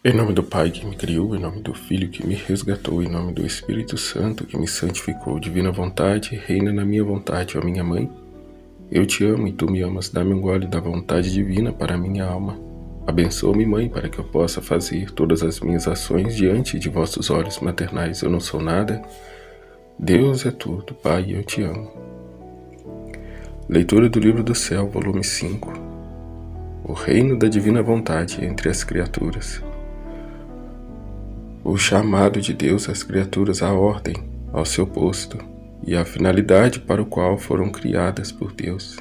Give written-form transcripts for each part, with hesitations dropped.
Em nome do Pai que me criou, em nome do Filho que me resgatou, em nome do Espírito Santo que me santificou, divina vontade, reina na minha vontade, ó minha mãe. Eu te amo e tu me amas, dá-me um gole da vontade divina para a minha alma. Abençoa-me, mãe, para que eu possa fazer todas as minhas ações diante de vossos olhos maternais. Eu não sou nada, Deus é tudo, Pai, eu te amo. Leitura do Livro do Céu, volume 5. O reino da divina vontade entre as criaturas. O chamado de Deus às criaturas à ordem, ao seu posto, e a finalidade para o qual foram criadas por Deus.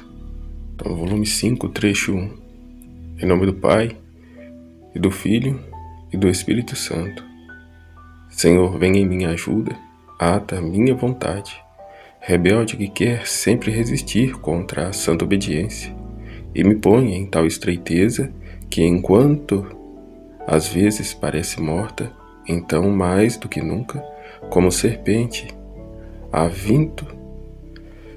Então, volume 5, trecho 1. Em nome do Pai, e do Filho, e do Espírito Santo. Senhor, vem em minha ajuda, ata a minha vontade, rebelde que quer sempre resistir contra a santa obediência, e me põe em tal estreiteza que, enquanto às vezes parece morta, então mais do que nunca, como serpente, avinto,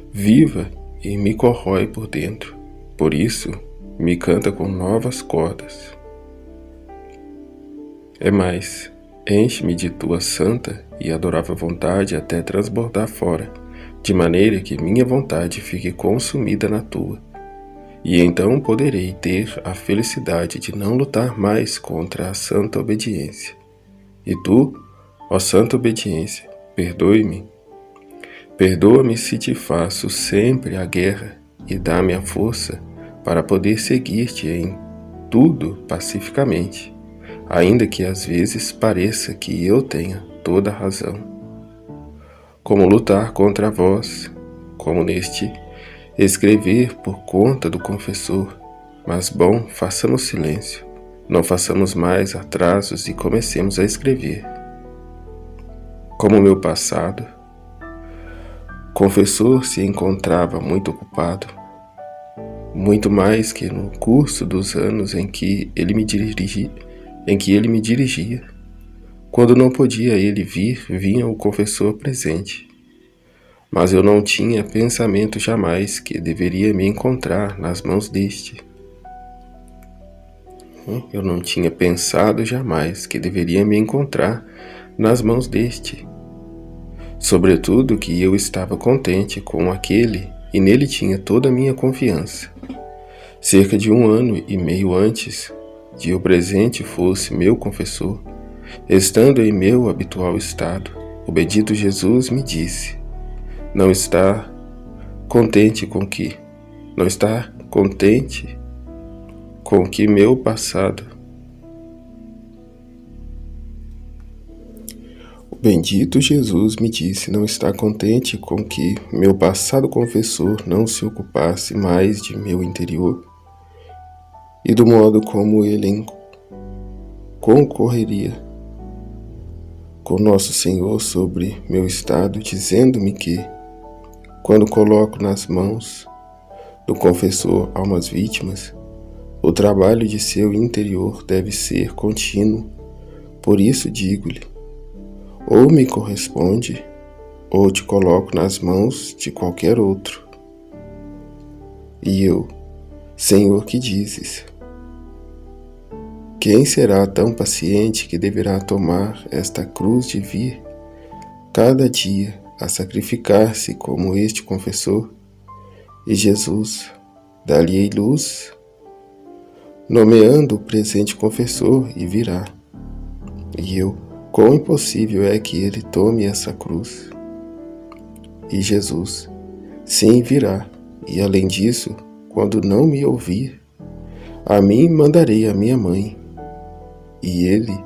viva e me corrói por dentro. Por isso, me canta com novas cordas. É mais, enche-me de tua santa e adorável vontade até transbordar fora, de maneira que minha vontade fique consumida na tua. E então poderei ter a felicidade de não lutar mais contra a santa obediência. E tu, ó santa obediência, perdoe-me. Perdoa-me se te faço sempre a guerra e dá-me a força para poder seguir-te em tudo pacificamente, ainda que às vezes pareça que eu tenha toda a razão. Como lutar contra vós, como neste escrever por conta do confessor, mas bom, façamos silêncio. Não façamos mais atrasos e comecemos a escrever. Como o meu passado, confessor se encontrava muito ocupado, muito mais que no curso dos anos em que ele me dirigia. Quando não podia ele vir, vinha o confessor presente. Mas eu não tinha pensamento jamais que deveria me encontrar nas mãos deste. Eu não tinha pensado jamais que deveria me encontrar nas mãos deste. Sobretudo que eu estava contente com aquele e nele tinha toda a minha confiança. Cerca de 1 ano e meio antes de o presente fosse meu confessor, estando em meu habitual estado, o bendito Jesus me disse: Não está contente com que meu passado. O bendito Jesus me disse não estar contente com que meu passado confessor não se ocupasse mais de meu interior e do modo como ele concorreria com Nosso Senhor sobre meu estado, dizendo-me que, quando coloco nas mãos do confessor almas vítimas, o trabalho de seu interior deve ser contínuo. Por isso digo-lhe, ou me corresponde, ou te coloco nas mãos de qualquer outro. E eu, Senhor, que dizes? Quem será tão paciente que deverá tomar esta cruz de vir cada dia a sacrificar-se como este confessor? E Jesus, dar-lhe-ei luz, nomeando o presente confessor, e virá. E eu, quão impossível é que ele tome essa cruz? E Jesus, sim, virá, e além disso, quando não me ouvir, a mim mandarei a minha mãe, e ele,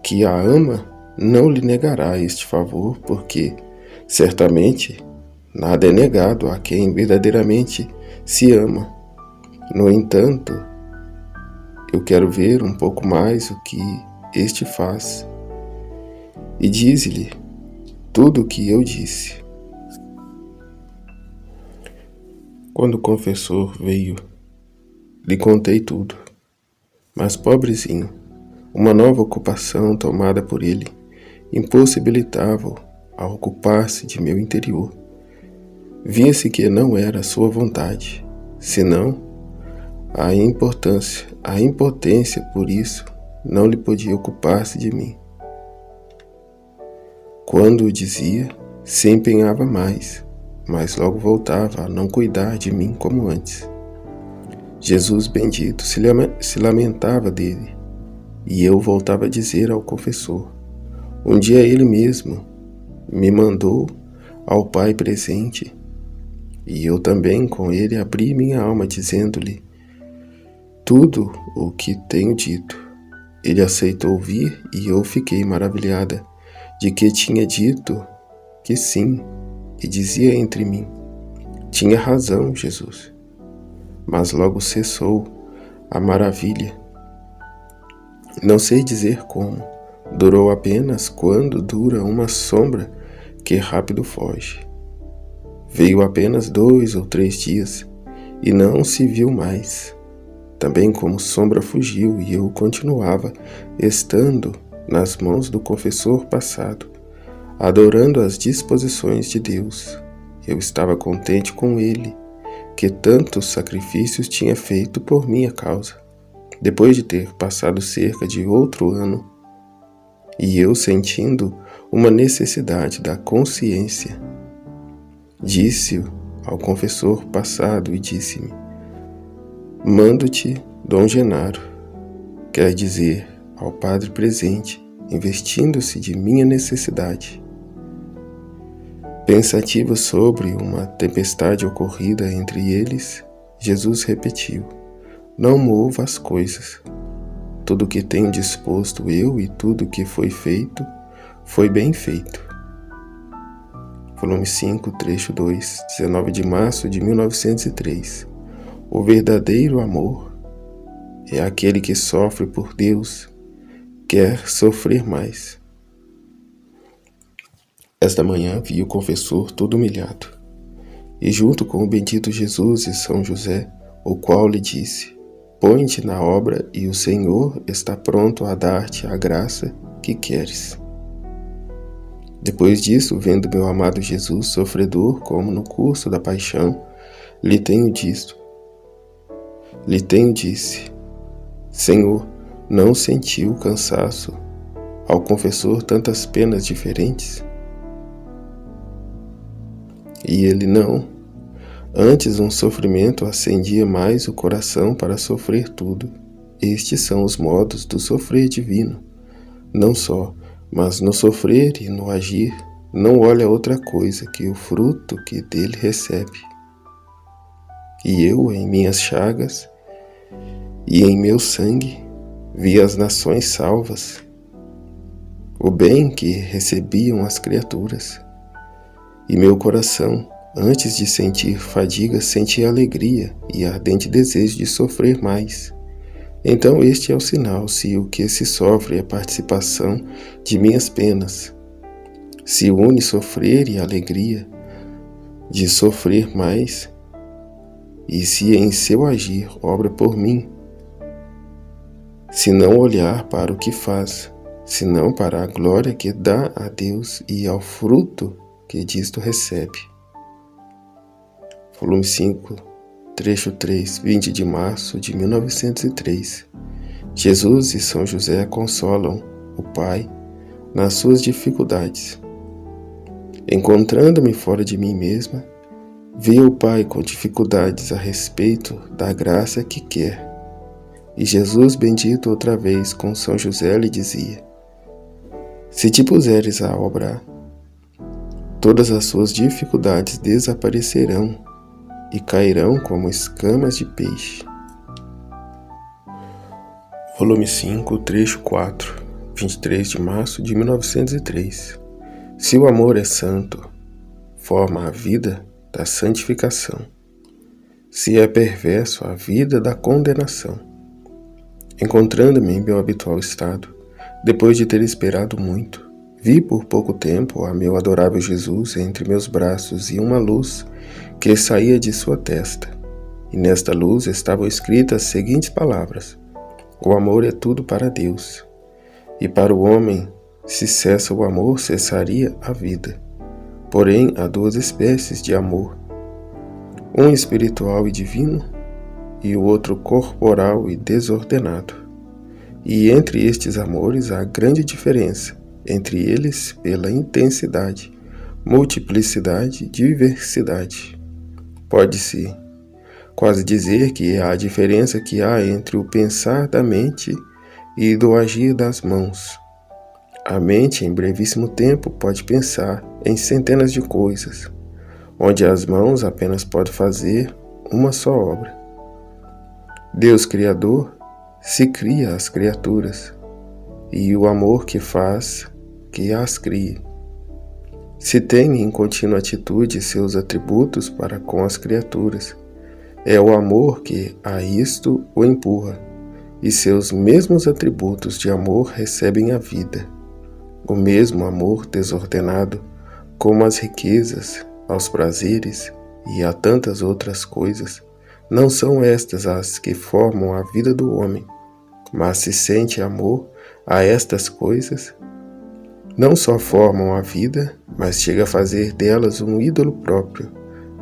que a ama, não lhe negará este favor, porque, certamente, nada é negado a quem verdadeiramente se ama. No entanto, eu quero ver um pouco mais o que este faz. E dize-lhe tudo o que eu disse. Quando o confessor veio, lhe contei tudo. Mas, pobrezinho, uma nova ocupação tomada por ele impossibilitava-o a ocupar-se de meu interior. Via-se que não era sua vontade, senão a impotência, por isso não lhe podia ocupar-se de mim. Quando o dizia, se empenhava mais, mas logo voltava a não cuidar de mim como antes. Jesus bendito se lamentava dele, e eu voltava a dizer ao confessor. Um dia ele mesmo me mandou ao Pai presente, e eu também com ele abri minha alma dizendo-lhe tudo o que tenho dito. Ele aceitou ouvir e eu fiquei maravilhada de que tinha dito que sim, e dizia entre mim, tinha razão, Jesus. Mas logo cessou a maravilha. Não sei dizer como, durou apenas quando dura uma sombra que rápido foge. Veio apenas 2 ou 3 dias e não se viu mais. Também como sombra fugiu e eu continuava estando nas mãos do confessor passado, adorando as disposições de Deus. Eu estava contente com ele, que tantos sacrifícios tinha feito por minha causa. Depois de ter passado cerca de outro ano, e eu sentindo uma necessidade da consciência, disse ao confessor passado e disse-me, mando-te Dom Genaro, quer dizer, ao padre presente, investindo-se de minha necessidade. Pensativo sobre uma tempestade ocorrida entre eles, Jesus repetiu, não movo as coisas. Tudo que tenho disposto eu e tudo que foi feito, foi bem feito. Volume 5, trecho 2, 19 de março de 1903. O verdadeiro amor é aquele que sofre por Deus, quer sofrer mais. Esta manhã vi o confessor todo humilhado, e junto com o bendito Jesus e São José, o qual lhe disse, põe-te na obra e o Senhor está pronto a dar-te a graça que queres. Depois disso, vendo meu amado Jesus sofredor como no curso da paixão, lhe tenho disse, Senhor, não sentiu cansaço ao confessor tantas penas diferentes? E ele não. Antes um sofrimento acendia mais o coração para sofrer tudo. Estes são os modos do sofrer divino. Não só, mas no sofrer e no agir, não olha outra coisa que o fruto que dele recebe. E eu, em minhas chagas e em meu sangue, vi as nações salvas, o bem que recebiam as criaturas. E meu coração, antes de sentir fadiga, sentia alegria e ardente desejo de sofrer mais. Então este é o sinal, se o que se sofre é participação de minhas penas, se une sofrer e alegria de sofrer mais, e se em seu agir obra por mim, se não olhar para o que faz, senão para a glória que dá a Deus e ao fruto que disto recebe. Volume 5, trecho 3, 20 de março de 1903. Jesus e São José consolam o Pai nas suas dificuldades. Encontrando-me fora de mim mesma, vi o Pai com dificuldades a respeito da graça que quer. E Jesus bendito outra vez com São José lhe dizia, se te puseres a obrar, todas as suas dificuldades desaparecerão e cairão como escamas de peixe. Volume 5, trecho 4, 23 de março de 1903. Se o amor é santo, forma a vida da santificação. Se é perverso, a vida da condenação. Encontrando-me em meu habitual estado, depois de ter esperado muito, vi por pouco tempo a meu adorável Jesus entre meus braços e uma luz que saía de sua testa. E nesta luz estavam escritas as seguintes palavras: o amor é tudo para Deus. E para o homem, se cessa o amor, cessaria a vida. Porém, há 2 espécies de amor, um espiritual e divino, e o outro corporal e desordenado. E entre estes amores há grande diferença, entre eles pela intensidade, multiplicidade, diversidade. Pode-se quase dizer que é a diferença que há entre o pensar da mente e do agir das mãos. A mente, em brevíssimo tempo, pode pensar em centenas de coisas, onde as mãos apenas podem fazer uma só obra. Deus Criador se cria as criaturas, e o amor que faz que as crie. Se tem em contínua atitude seus atributos para com as criaturas, é o amor que a isto o empurra, e seus mesmos atributos de amor recebem a vida. O mesmo amor desordenado, como as riquezas, aos prazeres e a tantas outras coisas, não são estas as que formam a vida do homem, mas se sente amor a estas coisas, não só formam a vida, mas chega a fazer delas um ídolo próprio.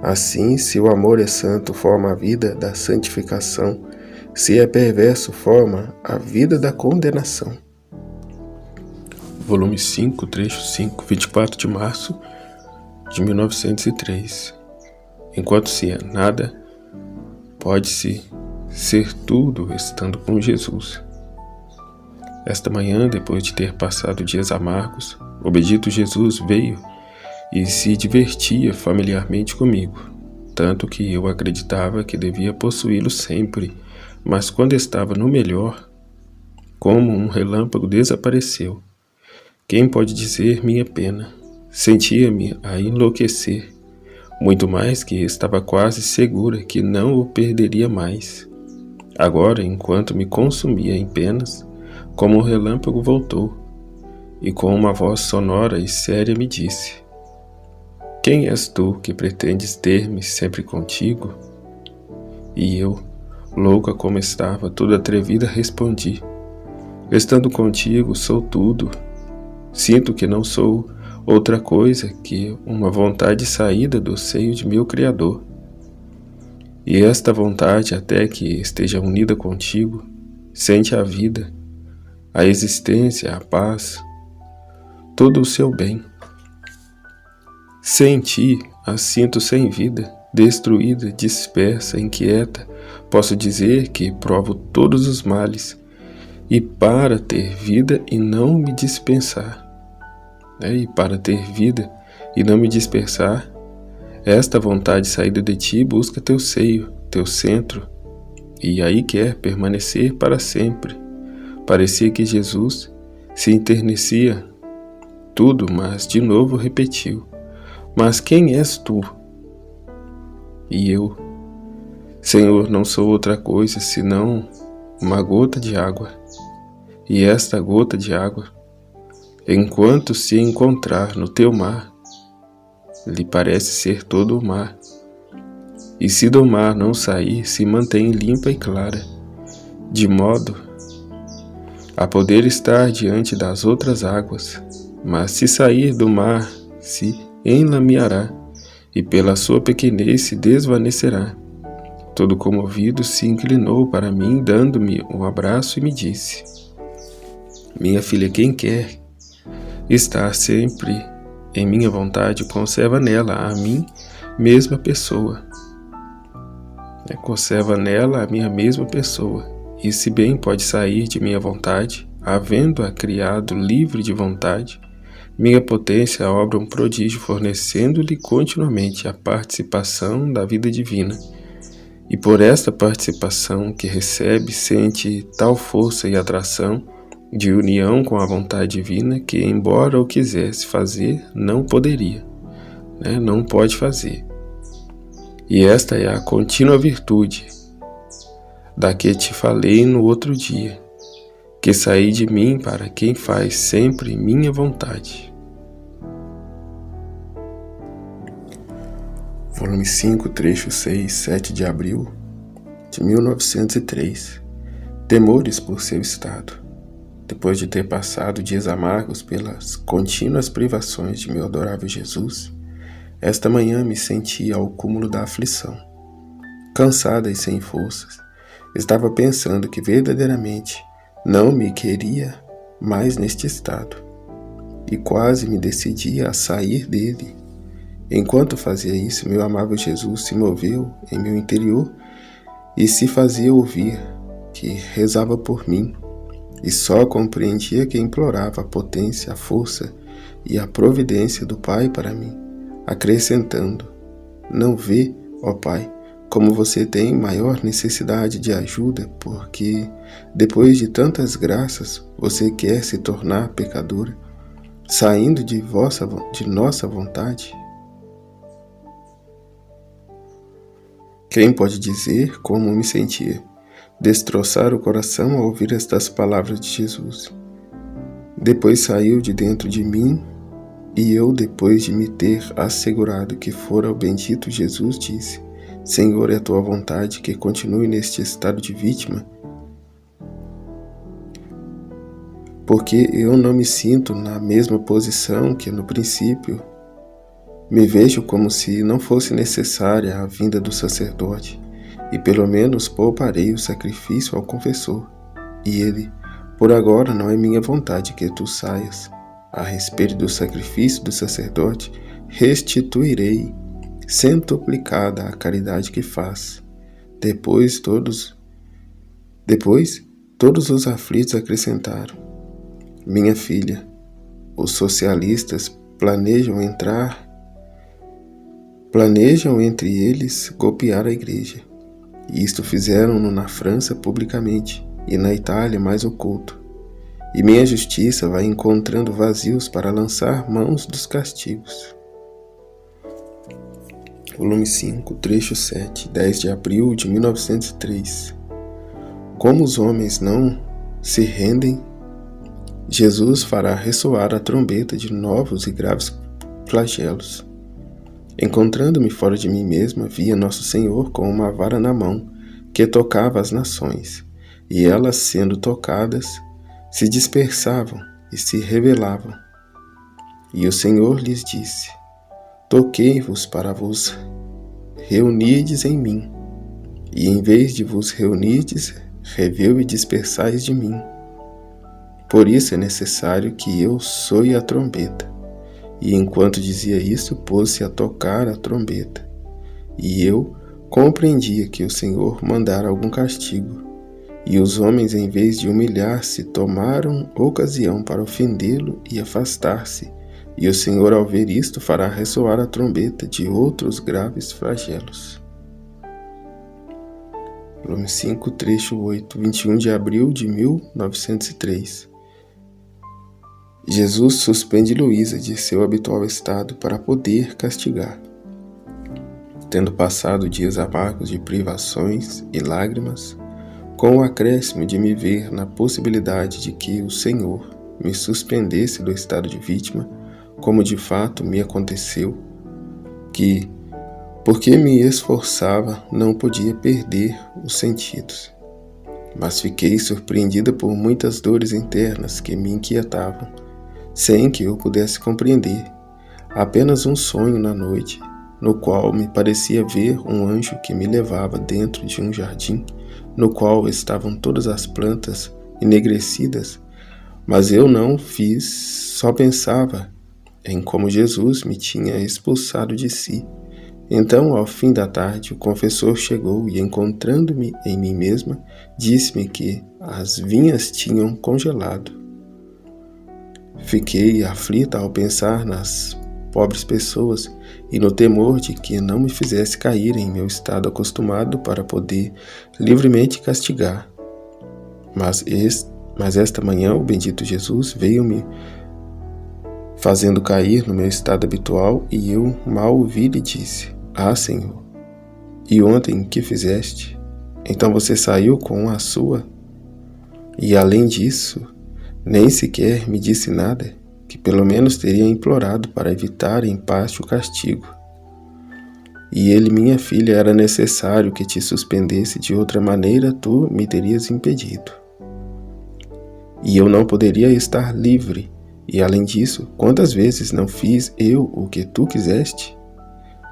Assim, se o amor é santo, forma a vida da santificação, se é perverso, forma a vida da condenação. Volume 5, trecho 5, 24 de março de 1903. Enquanto se é nada, pode-se ser tudo estando com Jesus. Esta manhã, depois de ter passado dias amargos, o bendito Jesus veio e se divertia familiarmente comigo, tanto que eu acreditava que devia possuí-lo sempre, mas quando estava no melhor, como um relâmpago desapareceu. Quem pode dizer minha pena? Sentia-me a enlouquecer, muito mais que estava quase segura que não o perderia mais. Agora, enquanto me consumia em penas, como o relâmpago voltou, e com uma voz sonora e séria me disse: quem és tu que pretendes ter-me sempre contigo? E eu, louca como estava, toda atrevida, respondi: estando contigo sou tudo. Sinto que não sou outra coisa que uma vontade saída do seio de meu Criador. E esta vontade, até que esteja unida contigo, sente a vida, a existência, a paz, todo o seu bem. Sem ti, a sinto sem vida, destruída, dispersa, inquieta. Posso dizer que provo todos os males, e para ter vida e não me dispensar. E para ter vida e não me dispersar, esta vontade saída de ti busca teu seio, teu centro, e aí quer permanecer para sempre. Parecia que Jesus se enternecia tudo, mas de novo repetiu: mas quem és tu? E eu: Senhor, não sou outra coisa senão uma gota de água. E esta gota de água, enquanto se encontrar no teu mar, lhe parece ser todo o mar. E se do mar não sair, se mantém limpa e clara, de modo a poder estar diante das outras águas. Mas se sair do mar, se enlameará, e pela sua pequenez se desvanecerá. Todo comovido se inclinou para mim, dando-me um abraço, e me disse: minha filha, quem quer estar sempre em minha vontade, conserva nela a mim mesma pessoa. Conserva nela a minha mesma pessoa, e se bem pode sair de minha vontade, havendo-a criado livre de vontade, minha potência obra um prodígio, fornecendo-lhe continuamente a participação da vida divina. E por esta participação que recebe, sente tal força e atração de união com a vontade divina que, embora o quisesse fazer, não poderia, não pode fazer. E esta é a contínua virtude da que te falei no outro dia, que saí de mim para quem faz sempre minha vontade. Volume 5, trecho 6, 7 de abril de 1903. Temores por seu estado. Depois de ter passado dias amargos pelas contínuas privações de meu adorável Jesus, esta manhã me senti ao cúmulo da aflição. Cansada e sem forças, estava pensando que verdadeiramente Não me queria mais neste estado, e quase me decidia a sair dele. Enquanto fazia isso, meu amável Jesus se moveu em meu interior e se fazia ouvir que rezava por mim, e só compreendia que implorava a potência, a força e a providência do Pai para mim, acrescentando: não vê, ó Pai, como você tem maior necessidade de ajuda, porque, depois de tantas graças, você quer se tornar pecadora, saindo de nossa vontade? Quem pode dizer como me sentia? Destroçar o coração ao ouvir estas palavras de Jesus. Depois saiu de dentro de mim, e eu, depois de me ter assegurado que fora o bendito Jesus, disse: Senhor, é a tua vontade que continue neste estado de vítima? Porque eu não me sinto na mesma posição que no princípio. Me vejo como se não fosse necessária a vinda do sacerdote, e pelo menos pouparei o sacrifício ao confessor. E ele: por agora não é minha vontade que tu saias. A respeito do sacrifício do sacerdote, restituirei centuplicada a caridade que faz. Depois todos os aflitos acrescentaram: minha filha, os socialistas planejam entre eles golpear a igreja. E isto fizeram-no na França publicamente, e na Itália mais oculto. E minha justiça vai encontrando vazios para lançar mãos dos castigos. Volume 5, trecho 7, 10 de abril de 1903. Como os homens não se rendem, Jesus fará ressoar a trombeta de novos e graves flagelos. Encontrando-me fora de mim mesma, via Nosso Senhor com uma vara na mão, que tocava as nações, e elas, sendo tocadas, se dispersavam e se rebelavam. E o Senhor lhes disse: toquei-vos para vos reunirdes em mim, e em vez de vos reunirdes, reveu e dispersais de mim. Por isso é necessário que eu soe a trombeta. E enquanto dizia isso, pôs-se a tocar a trombeta. E eu compreendia que o Senhor mandara algum castigo. E os homens, em vez de humilhar-se, tomaram ocasião para ofendê-lo e afastar-se. E o Senhor, ao ver isto, fará ressoar a trombeta de outros graves flagelos. Volume 5, trecho 8, 21 de abril de 1903. Jesus suspende Luísa de seu habitual estado para poder castigar. Tendo passado dias amargos de privações e lágrimas, com o acréscimo de me ver na possibilidade de que o Senhor me suspendesse do estado de vítima, como de fato me aconteceu, que, porque me esforçava, não podia perder os sentidos. Mas fiquei surpreendida por muitas dores internas que me inquietavam, sem que eu pudesse compreender. Apenas um sonho na noite, no qual me parecia ver um anjo que me levava dentro de um jardim, no qual estavam todas as plantas enegrecidas, mas eu não fiz, só pensava em como Jesus me tinha expulsado de si. Então, ao fim da tarde, o confessor chegou e, encontrando-me em mim mesma, disse-me que as vinhas tinham congelado. Fiquei aflita ao pensar nas pobres pessoas e no temor de que não me fizesse cair em meu estado acostumado para poder livremente castigar. Mas esta manhã o bendito Jesus veio me fazendo cair no meu estado habitual, e eu mal ouvi e disse: Ah, Senhor, e ontem que fizeste? Então você saiu com a sua? E além disso, nem sequer me disse nada, que pelo menos teria implorado para evitar em parte o castigo. E ele, minha filha, era necessário que te suspendesse, de outra maneira tu me terias impedido. E eu não poderia estar livre. E além disso, quantas vezes não fiz eu o que tu quiseste?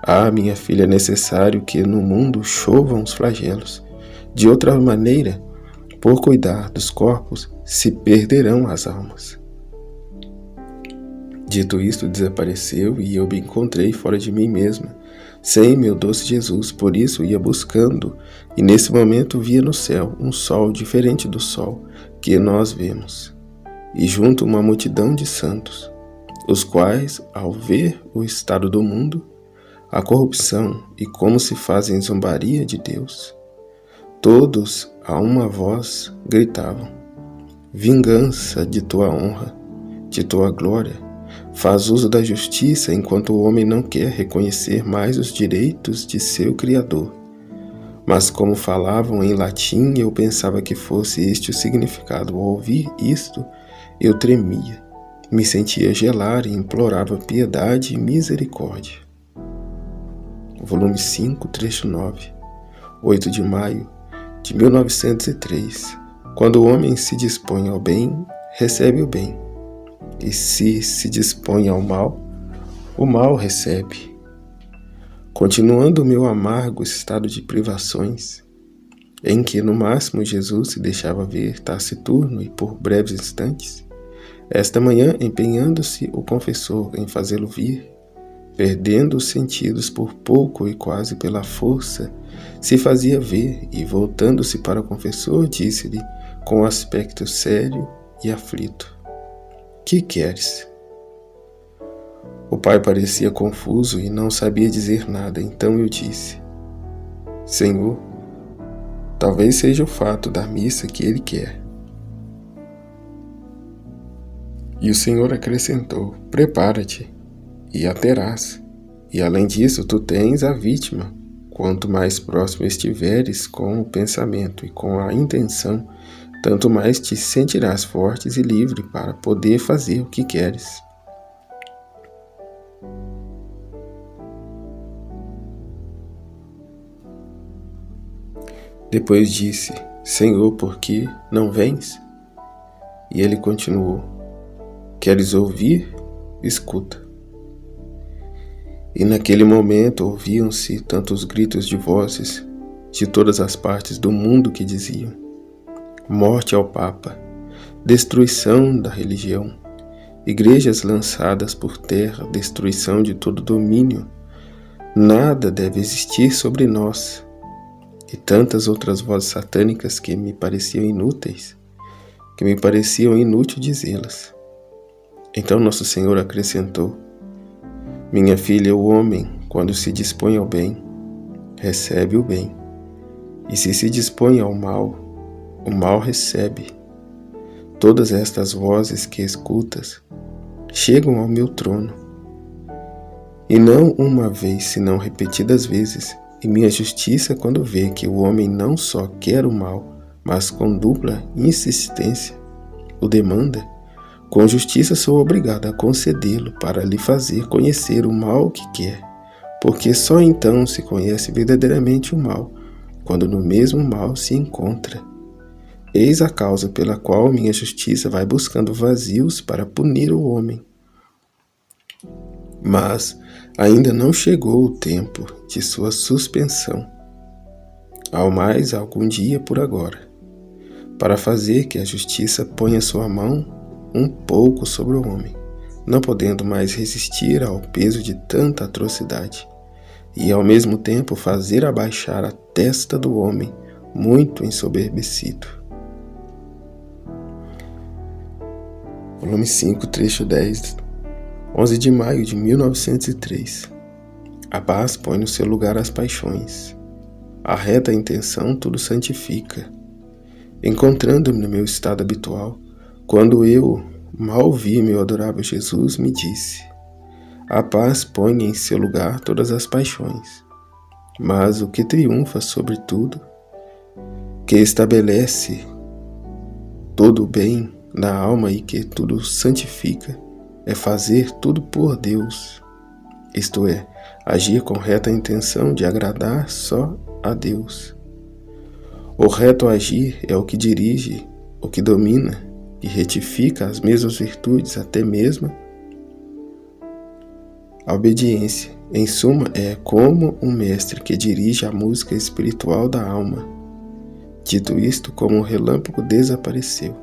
Ah, minha filha, é necessário que no mundo chovam os flagelos. De outra maneira, por cuidar dos corpos, se perderão as almas. Dito isto, desapareceu e eu me encontrei fora de mim mesma, sem meu doce Jesus. Por isso ia buscando, e nesse momento via no céu um sol diferente do sol que nós vemos, e junto uma multidão de santos, os quais, ao ver o estado do mundo, a corrupção e como se fazem zombaria de Deus, todos a uma voz gritavam: vingança de tua honra, de tua glória. Faz uso da justiça enquanto o homem não quer reconhecer mais os direitos de seu Criador. Mas como falavam em latim, eu pensava que fosse este o significado. Ao ouvir isto, eu tremia, me sentia gelar e implorava piedade e misericórdia. Volume 5, trecho 9, 8 de maio de 1903. Quando o homem se dispõe ao bem, recebe o bem. E se dispõe ao mal, o mal recebe. Continuando o meu amargo estado de privações, em que no máximo Jesus se deixava ver taciturno e por breves instantes, esta manhã, empenhando-se o confessor em fazê-lo vir, perdendo os sentidos por pouco e quase pela força, se fazia ver e, voltando-se para o confessor, disse-lhe com aspecto sério e aflito: que queres? O pai parecia confuso e não sabia dizer nada, então eu disse: Senhor, talvez seja o fato da missa que ele quer. E o Senhor acrescentou: prepara-te, e a terás. E além disso, tu tens a vítima. Quanto mais próximo estiveres com o pensamento e com a intenção, tanto mais te sentirás forte e livre para poder fazer o que queres. Depois disse: Senhor, por que não vens? E ele continuou: queres ouvir? Escuta. E naquele momento ouviam-se tantos gritos de vozes de todas as partes do mundo que diziam: morte ao Papa, destruição da religião, igrejas lançadas por terra, destruição de todo domínio, nada deve existir sobre nós, e tantas outras vozes satânicas que me pareciam inúteis, que me pareciam inútil dizê-las. Então Nosso Senhor acrescentou: minha filha, o homem, quando se dispõe ao bem, recebe o bem, e se dispõe ao mal, o mal recebe. Todas estas vozes que escutas chegam ao meu trono, e não uma vez, senão repetidas vezes, e minha justiça, quando vê que o homem não só quer o mal, mas com dupla insistência o demanda, com justiça sou obrigada a concedê-lo para lhe fazer conhecer o mal que quer, porque só então se conhece verdadeiramente o mal, quando no mesmo mal se encontra. Eis a causa pela qual minha justiça vai buscando vazios para punir o homem. Mas ainda não chegou o tempo de sua suspensão. Ao mais algum dia por agora, para fazer que a justiça ponha sua mão um pouco sobre o homem, não podendo mais resistir ao peso de tanta atrocidade, e ao mesmo tempo fazer abaixar a testa do homem muito ensoberbecido. Volume 5, trecho 10, 11 de maio de 1903. A paz põe no seu lugar as paixões. A reta intenção tudo santifica. Encontrando-me no meu estado habitual, quando eu mal vi meu adorável Jesus, me disse: a paz põe em seu lugar todas as paixões, mas o que triunfa sobre tudo, que estabelece todo o bem na alma e que tudo santifica, é fazer tudo por Deus, isto é, agir com reta intenção de agradar só a Deus. O reto agir é o que dirige, o que domina e retifica as mesmas virtudes, até mesmo a obediência. Em suma, é como um mestre que dirige a música espiritual da alma. Dito isto, como um relâmpago desapareceu.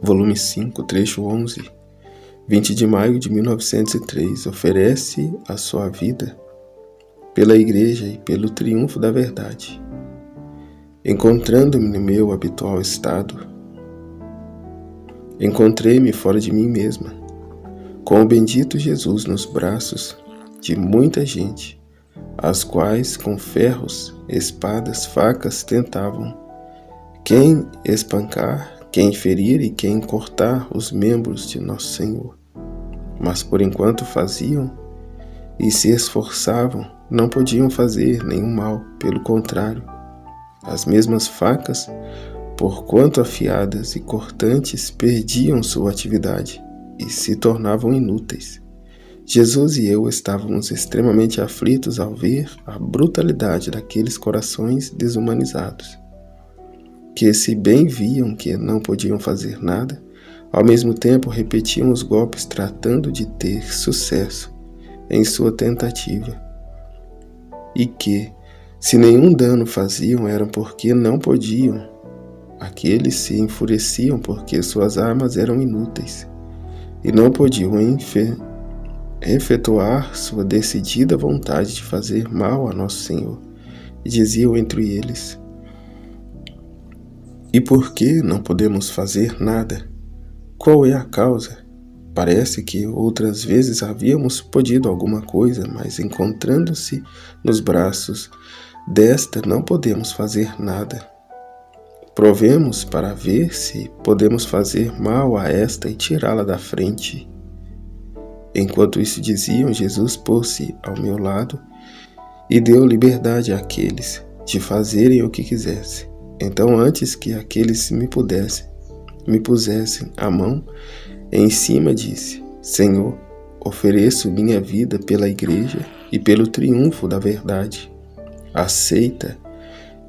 volume 5, trecho 11, 20 de maio de 1903, oferece a sua vida pela Igreja e pelo triunfo da verdade. Encontrando-me no meu habitual estado, encontrei-me fora de mim mesma, com o bendito Jesus nos braços de muita gente, as quais com ferros, espadas, facas tentavam, quem espancar, quem ferir e quem cortar os membros de nosso Senhor. Mas por enquanto faziam e se esforçavam, não podiam fazer nenhum mal, pelo contrário, as mesmas facas, porquanto afiadas e cortantes, perdiam sua atividade e se tornavam inúteis. Jesus e eu estávamos extremamente aflitos ao ver a brutalidade daqueles corações desumanizados, que se bem viam que não podiam fazer nada, ao mesmo tempo repetiam os golpes tratando de ter sucesso em sua tentativa, e que, se nenhum dano faziam, era porque não podiam. Aqueles se enfureciam porque suas armas eram inúteis e não podiam efetuar sua decidida vontade de fazer mal a nosso Senhor, e diziam entre eles: e por que não podemos fazer nada? Qual é a causa? Parece que outras vezes havíamos podido alguma coisa, mas encontrando-se nos braços desta não podemos fazer nada. Provemos para ver se podemos fazer mal a esta e tirá-la da frente. Enquanto isso diziam, Jesus pôs-se ao meu lado e deu liberdade àqueles de fazerem o que quisessem. Então, antes que aqueles me pusessem a mão em cima, disse: Senhor, ofereço minha vida pela Igreja e pelo triunfo da verdade. Aceita,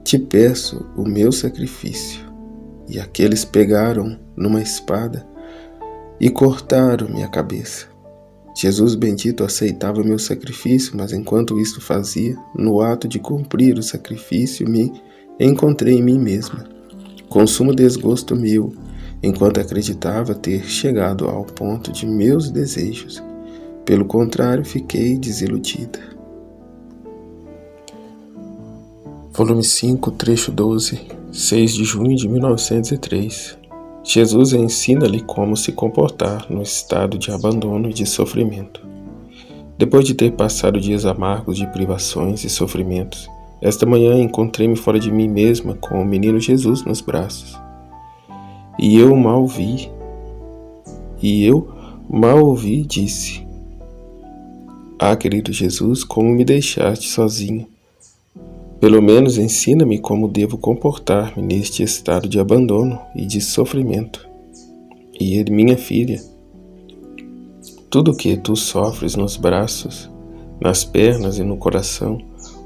te peço, o meu sacrifício. E aqueles pegaram numa espada e cortaram minha cabeça. Jesus bendito aceitava meu sacrifício, mas enquanto isto fazia, no ato de cumprir o sacrifício, me encontrei em mim mesma, com sumo desgosto meu, enquanto acreditava ter chegado ao ponto de meus desejos. Pelo contrário, fiquei desiludida. Volume 5, trecho 12, 6 de junho de 1903. Jesus ensina-lhe como se comportar no estado de abandono e de sofrimento. Depois de ter passado dias amargos de privações e sofrimentos, esta manhã encontrei-me fora de mim mesma com o menino Jesus nos braços. E eu mal ouvi, disse: Ah, querido Jesus, como me deixaste sozinho? Pelo menos ensina-me como devo comportar-me neste estado de abandono e de sofrimento. E ele, minha filha, tudo o que tu sofres nos braços, nas pernas e no coração,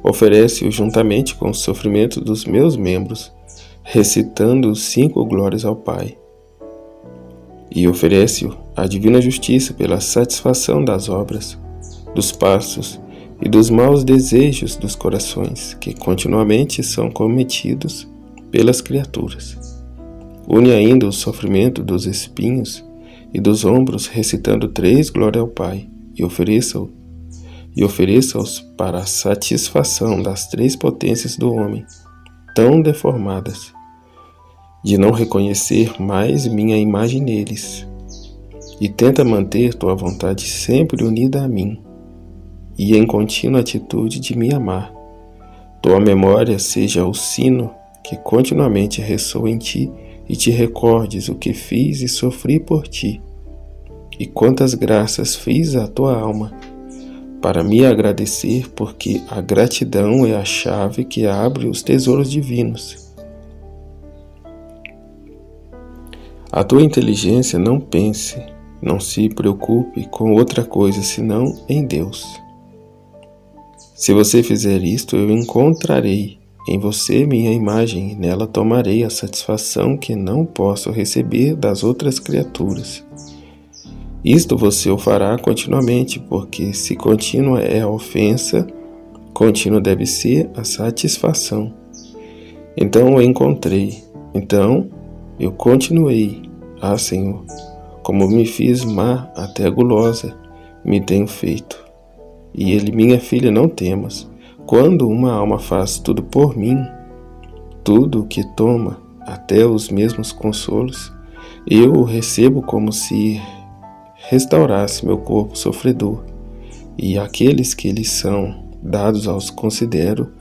oferece-o juntamente com o sofrimento dos meus membros, recitando os 5 glórias ao Pai. E oferece-o à divina justiça pela satisfação das obras, dos passos e dos maus desejos dos corações, que continuamente são cometidos pelas criaturas. Une ainda o sofrimento dos espinhos e dos ombros, recitando 3 glórias ao Pai, e ofereça-os para a satisfação das 3 potências do homem, tão deformadas, de não reconhecer mais minha imagem neles, e tenta manter tua vontade sempre unida a mim, e em contínua atitude de me amar. Tua memória seja o sino que continuamente ressoa em ti, e te recordes o que fiz e sofri por ti, e quantas graças fiz à tua alma, para me agradecer, porque a gratidão é a chave que abre os tesouros divinos. A tua inteligência não pense, não se preocupe com outra coisa senão em Deus. Se você fizer isto, eu encontrarei em você minha imagem, e nela tomarei a satisfação que não posso receber das outras criaturas. Isto você o fará continuamente, porque se contínua é a ofensa, contínua deve ser a satisfação. Então eu encontrei, então eu continuei, Ah, Senhor, como me fiz má, até gulosa me tenho feito. E ele, minha filha, não temas. Quando uma alma faz tudo por mim, tudo o que toma, até os mesmos consolos, eu o recebo como se restaurasse meu corpo sofredor, e aqueles que lhes são dados aos considero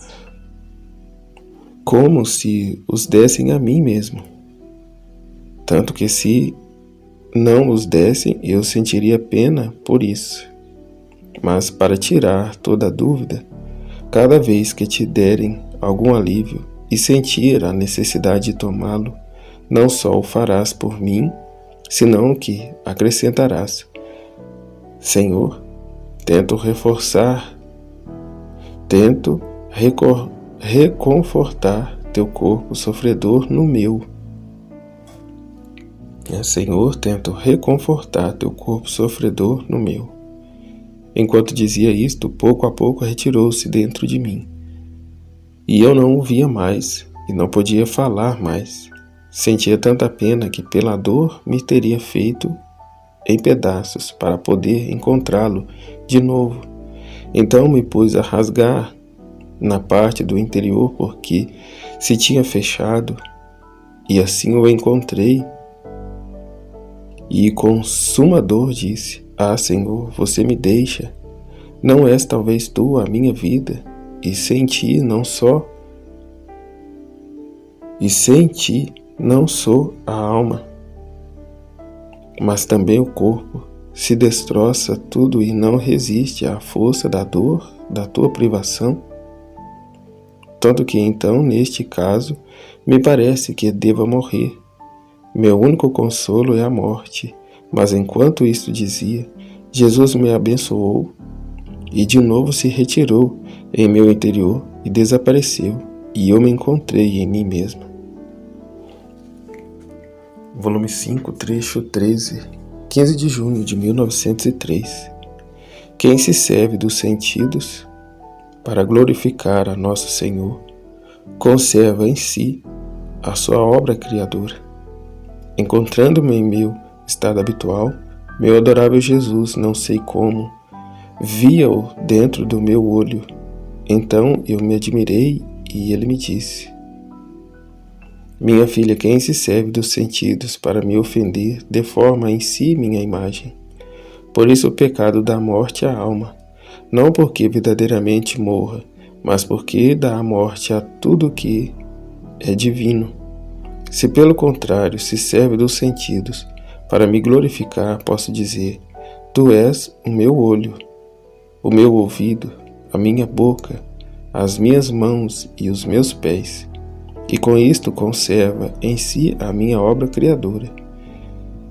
como se os dessem a mim mesmo. Tanto que se não os dessem, eu sentiria pena por isso. Mas para tirar toda a dúvida, cada vez que te derem algum alívio e sentir a necessidade de tomá-lo, não só o farás por mim, senão que acrescentarás: Senhor, tento reconfortar teu corpo sofredor no meu. Senhor, tento reconfortar teu corpo sofredor no meu. Enquanto dizia isto, pouco a pouco retirou-se dentro de mim. E eu não o via mais, e não podia falar mais. Sentia tanta pena que pela dor me teria feito em pedaços para poder encontrá-lo de novo. Então me pus a rasgar na parte do interior porque se tinha fechado, e assim o encontrei. E com suma dor disse: Ah, Senhor, você me deixa. Não és talvez tu a minha vida, e sem ti não sou a alma, mas também o corpo. Se destroça tudo e não resiste à força da dor da tua privação. Tanto que então, neste caso, me parece que deva morrer. Meu único consolo é a morte. Mas enquanto isto dizia, Jesus me abençoou e de novo se retirou em meu interior e desapareceu, e eu me encontrei em mim mesma. Volume 5, trecho 13, 15 de junho de 1903. Quem se serve dos sentidos para glorificar a Nosso Senhor, conserva em si a sua obra criadora. Encontrando-me em meu estado habitual, meu adorável Jesus, não sei como, via-o dentro do meu olho. Então eu me admirei e ele me disse: Minha filha, quem se serve dos sentidos para me ofender, deforma em si minha imagem. Por isso o pecado dá morte à alma, não porque verdadeiramente morra, mas porque dá a morte a tudo que é divino. Se pelo contrário se serve dos sentidos para me glorificar, posso dizer: Tu és o meu olho, o meu ouvido, a minha boca, as minhas mãos e os meus pés, e com isto conserva em si a minha obra criadora.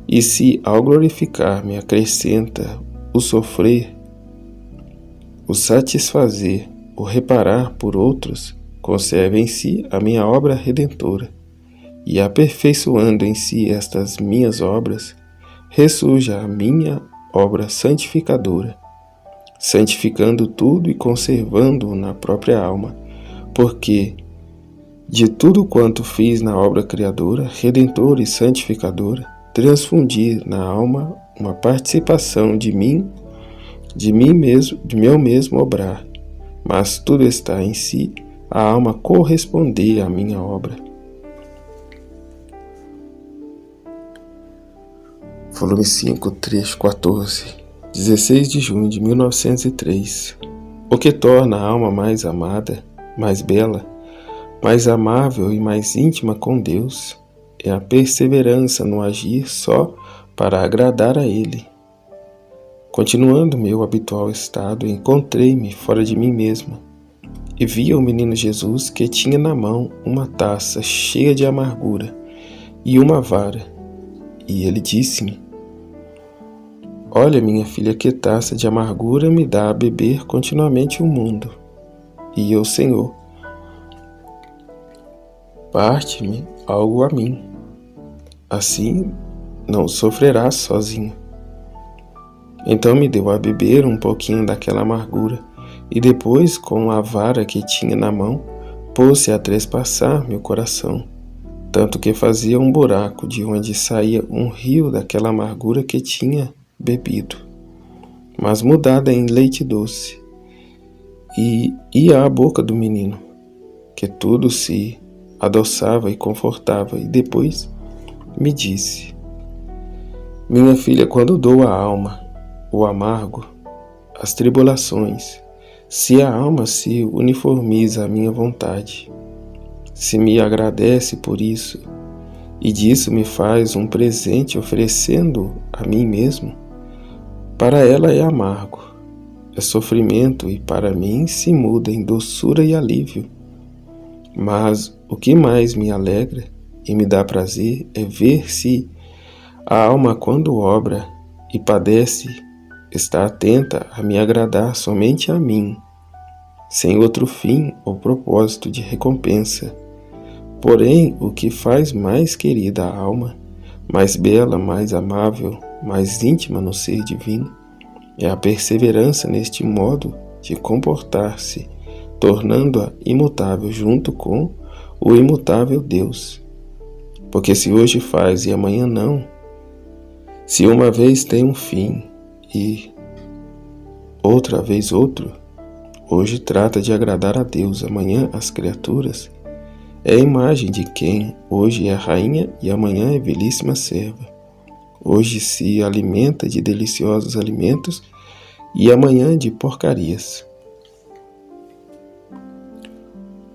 E se ao glorificar-me acrescenta o sofrer, o satisfazer, o reparar por outros, conserva em si a minha obra redentora. E aperfeiçoando em si estas minhas obras, ressurja a minha obra santificadora, santificando tudo e conservando-o na própria alma, porque de tudo quanto fiz na obra criadora, redentora e santificadora, transfundi na alma uma participação de meu mesmo obrar, mas tudo está em si, a alma corresponder à minha obra. Volume 5, trecho 14, 16 de junho de 1903. O que torna a alma mais amada, mais bela, mais amável e mais íntima com Deus é a perseverança no agir só para agradar a Ele. Continuando meu habitual estado, encontrei-me fora de mim mesma e vi o menino Jesus que tinha na mão uma taça cheia de amargura e uma vara. E ele disse-me: Olha, minha filha, que taça de amargura me dá a beber continuamente o mundo. E eu, Senhor, parte-me algo a mim. Assim não sofrerás sozinho. Então me deu a beber um pouquinho daquela amargura, e depois, com a vara que tinha na mão, pôs-se a trespassar meu coração. tanto que fazia um buraco de onde saía um rio daquela amargura que tinha bebido, mas mudada em leite doce, e ia à boca do menino, que tudo se adoçava e confortava, e depois me disse: minha filha, quando dou a alma, o amargo, as tribulações, se a alma se uniformiza à minha vontade, se me agradece por isso, e disso me faz um presente oferecendo a mim mesmo, para ela é amargo, é sofrimento, e para mim se muda em doçura e alívio. Mas o que mais me alegra e me dá prazer é ver se a alma, quando obra e padece, está atenta a me agradar somente a mim, sem outro fim ou propósito de recompensa. Porém, o que faz mais querida a alma, mais bela, mais amável, mais íntima no ser divino, é a perseverança neste modo de comportar-se, tornando-a imutável junto com o imutável Deus. Porque se hoje faz e amanhã não, se uma vez tem um fim e outra vez outro, hoje trata de agradar a Deus, amanhã as criaturas, é a imagem de quem hoje é rainha e amanhã é belíssima serva. Hoje se alimenta de deliciosos alimentos e amanhã de porcarias.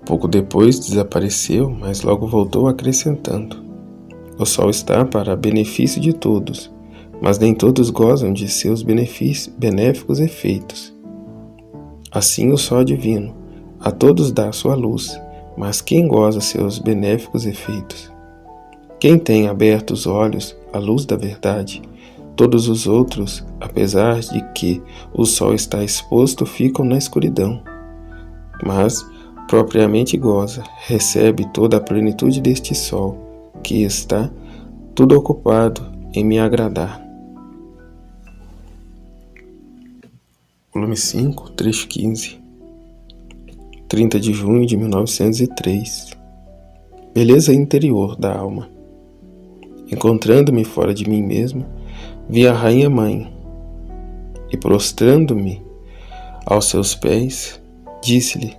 Pouco depois desapareceu, mas logo voltou acrescentando: o sol está para benefício de todos, mas nem todos gozam de seus benéficos efeitos. Assim o sol divino a todos dá sua luz, mas quem goza seus benéficos efeitos? Quem tem aberto os olhos à luz da verdade, todos os outros, apesar de que o sol está exposto, ficam na escuridão. Mas, propriamente goza, recebe toda a plenitude deste sol, que está tudo ocupado em me agradar. Volume 5, trecho 15. 30 de junho de 1903. Beleza interior da alma. Encontrando-me fora de mim mesmo, vi a Rainha Mãe, e prostrando-me aos seus pés, disse-lhe: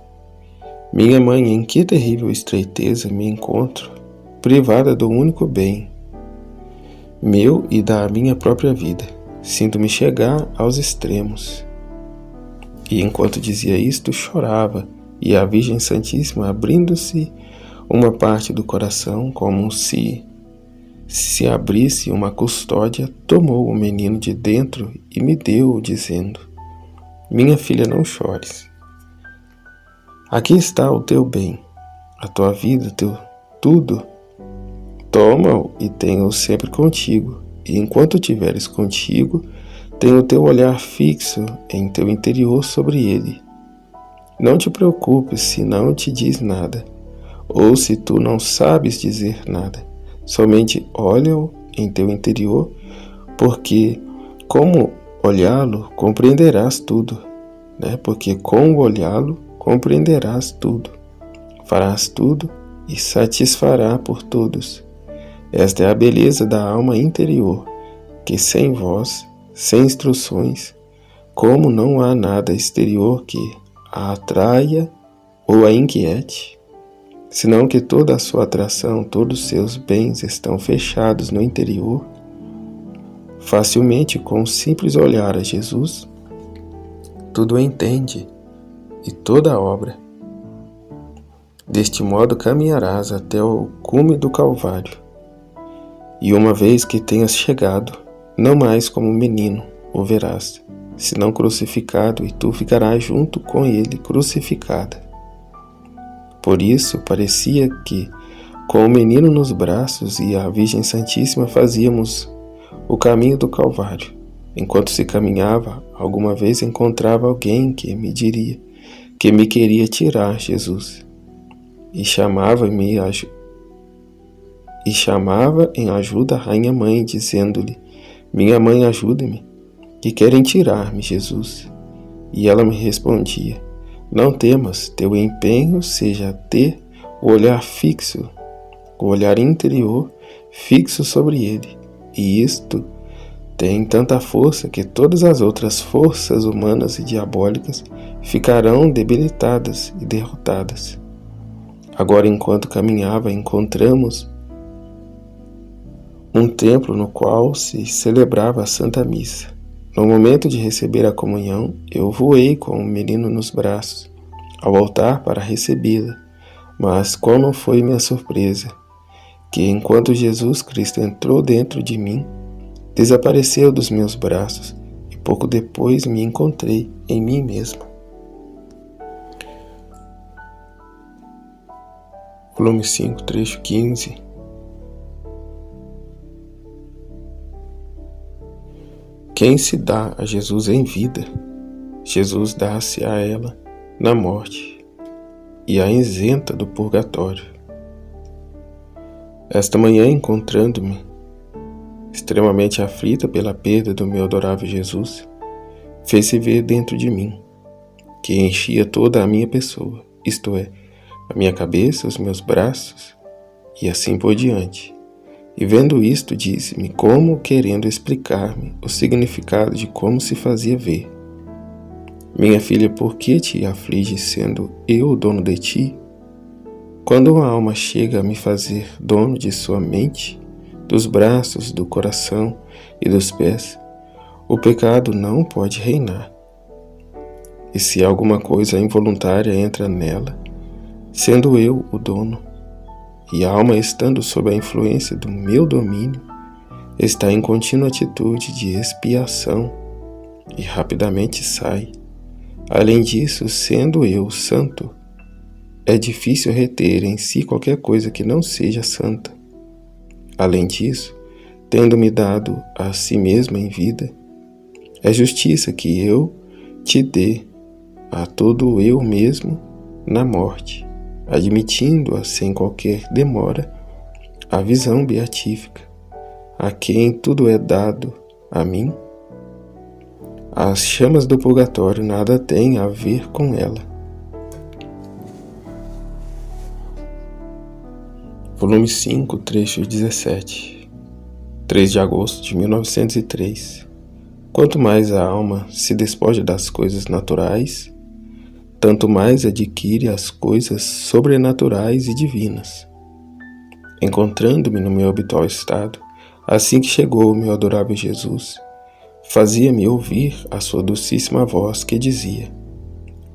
minha mãe, em que terrível estreiteza me encontro, privada do único bem meu e da minha própria vida. Sinto-me chegar aos extremos. E enquanto dizia isto, chorava, e a Virgem Santíssima, abrindo-se uma parte do coração, como se abrisse uma custódia, tomou o menino de dentro e me deu, dizendo: minha filha, não chores. Aqui está o teu bem, a tua vida, teu tudo. Toma-o e tenha-o sempre contigo, e enquanto tiveres contigo, tenha o teu olhar fixo em teu interior sobre ele. Não te preocupes se não te diz nada, ou se tu não sabes dizer nada. Somente olha-o em teu interior, porque como olhá-lo, compreenderás tudo, Porque com olhá-lo, compreenderás tudo, farás tudo e satisfará por todos. Esta é a beleza da alma interior, que sem voz, sem instruções, como não há nada exterior que a atraia ou a inquiete, senão que toda a sua atração, todos os seus bens estão fechados no interior, facilmente com um simples olhar a Jesus, tudo entende e toda a obra. Deste modo caminharás até o cume do Calvário, e uma vez que tenhas chegado, não mais como menino o verás, senão crucificado, e tu ficarás junto com ele crucificada. Por isso parecia que, com o menino nos braços e a Virgem Santíssima, fazíamos o caminho do Calvário. Enquanto se caminhava, alguma vez encontrava alguém que me diria que me queria tirar Jesus, e chamava em ajuda a Rainha Mãe, dizendo-lhe: minha mãe, ajuda-me, que querem tirar-me Jesus. E ela me respondia: não temas, teu empenho seja ter o olhar fixo, o olhar interior fixo sobre ele, e isto tem tanta força que todas as outras forças humanas e diabólicas ficarão debilitadas e derrotadas. Agora, enquanto caminhava, encontramos um templo no qual se celebrava a Santa Missa. No momento de receber a comunhão, eu voei com o menino nos braços, ao altar para recebê-la, mas qual não foi minha surpresa, que enquanto Jesus Cristo entrou dentro de mim, desapareceu dos meus braços e pouco depois me encontrei em mim mesmo. Volume 5, trecho 15. Quem se dá a Jesus em vida, Jesus dá-se a ela na morte e a isenta do purgatório. Esta manhã, encontrando-me extremamente aflita pela perda do meu adorável Jesus, fez-se ver dentro de mim, que enchia toda a minha pessoa, isto é, a minha cabeça, os meus braços e assim por diante. E vendo isto, disse-me, como querendo explicar-me o significado de como se fazia ver: minha filha, por que te aflige sendo eu o dono de ti? Quando uma alma chega a me fazer dono de sua mente, dos braços, do coração e dos pés, o pecado não pode reinar. E se alguma coisa involuntária entra nela, sendo eu o dono, e a alma estando sob a influência do meu domínio, está em contínua atitude de expiação e rapidamente sai. Além disso, sendo eu santo, é difícil reter em si qualquer coisa que não seja santa. Além disso, tendo-me dado a si mesmo em vida, é justiça que eu te dê a todo eu mesmo na morte, admitindo-a sem qualquer demora a visão beatífica, a quem tudo é dado a mim. As chamas do purgatório nada têm a ver com ela. Volume 5, trecho 17. 3 de agosto de 1903. Quanto mais a alma se despoja das coisas naturais, tanto mais adquire as coisas sobrenaturais e divinas. Encontrando-me no meu habitual estado, assim que chegou o meu adorável Jesus, fazia-me ouvir a sua docíssima voz que dizia: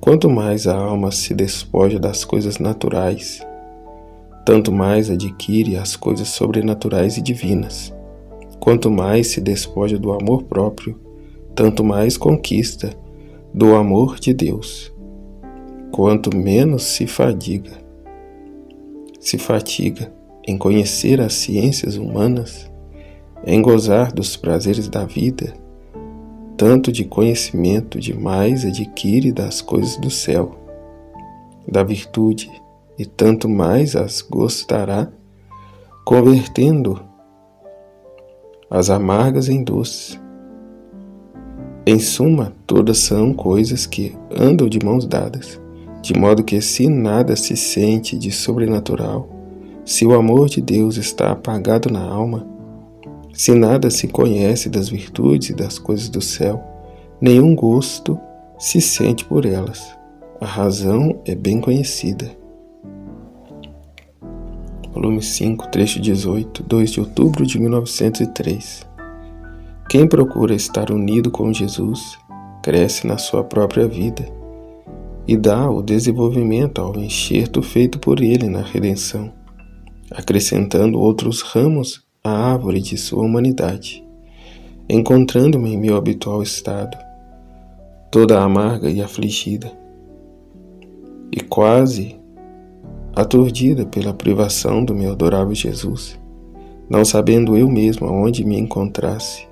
quanto mais a alma se despoja das coisas naturais, tanto mais adquire as coisas sobrenaturais e divinas. Quanto mais se despoja do amor próprio, tanto mais conquista do amor de Deus. Quanto menos se fatiga em conhecer as ciências humanas, em gozar dos prazeres da vida, tanto de conhecimento demais adquire das coisas do céu, da virtude, e tanto mais as gostará, convertendo as amargas em doces. Em suma, todas são coisas que andam de mãos dadas, de modo que se nada se sente de sobrenatural, se o amor de Deus está apagado na alma, se nada se conhece das virtudes e das coisas do céu, nenhum gosto se sente por elas. A razão é bem conhecida. Volume 5, trecho 18, 2 de outubro de 1903. Quem procura estar unido com Jesus, cresce na sua própria vida e dá o desenvolvimento ao enxerto feito por ele na redenção, acrescentando outros ramos à árvore de sua humanidade. Encontrando-me em meu habitual estado, toda amarga e afligida, e quase aturdida pela privação do meu adorável Jesus, não sabendo eu mesmo aonde me encontrasse,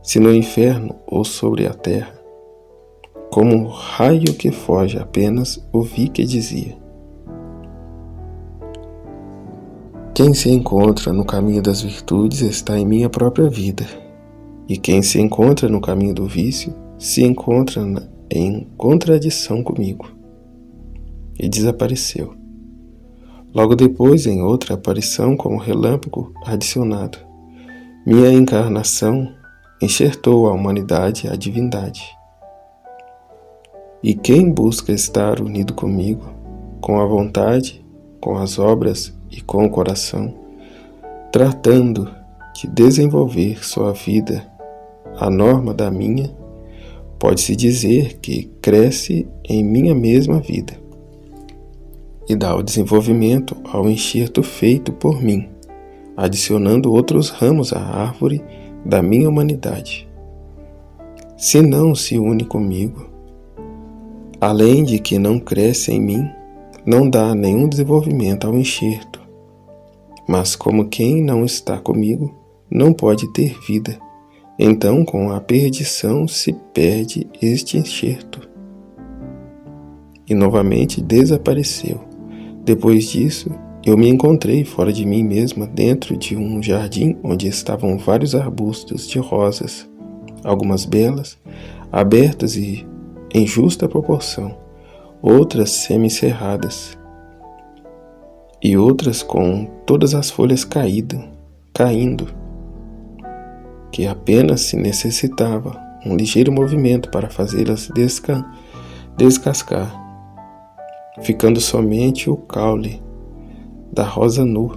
se no inferno ou sobre a terra, como um raio que foge, apenas ouvi que dizia: quem se encontra no caminho das virtudes está em minha própria vida, e quem se encontra no caminho do vício se encontra em contradição comigo. E desapareceu. Logo depois, em outra aparição como relâmpago adicionado, minha encarnação enxertou a humanidade à divindade. E quem busca estar unido comigo, com a vontade, com as obras e com o coração, tratando de desenvolver sua vida à norma da minha, pode-se dizer que cresce em minha mesma vida e dá o desenvolvimento ao enxerto feito por mim, adicionando outros ramos à árvore da minha humanidade. Se não se une comigo, além de que não cresce em mim, não dá nenhum desenvolvimento ao enxerto. Mas como quem não está comigo não pode ter vida, então com a perdição se perde este enxerto. E novamente desapareceu. Depois disso, eu me encontrei fora de mim mesma dentro de um jardim onde estavam vários arbustos de rosas, algumas belas, abertas e em justa proporção, outras semicerradas, e outras com todas as folhas caindo, que apenas se necessitava um ligeiro movimento para fazê-las descascar, ficando somente o caule da rosa nu.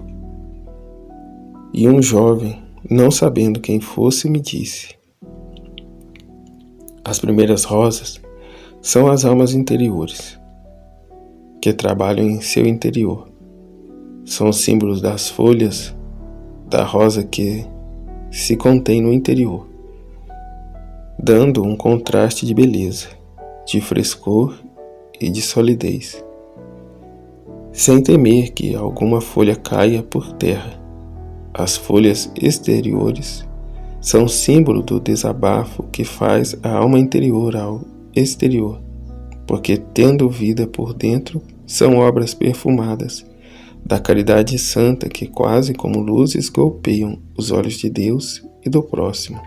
E um jovem, não sabendo quem fosse, me disse: as primeiras rosas são as almas interiores, que trabalham em seu interior. São símbolos das folhas da rosa que se contém no interior, dando um contraste de beleza, de frescor e de solidez, sem temer que alguma folha caia por terra. As folhas exteriores são símbolo do desabafo que faz a alma interior ao exterior, porque, tendo vida por dentro, são obras perfumadas da caridade santa que, quase como luzes, golpeiam os olhos de Deus e do próximo.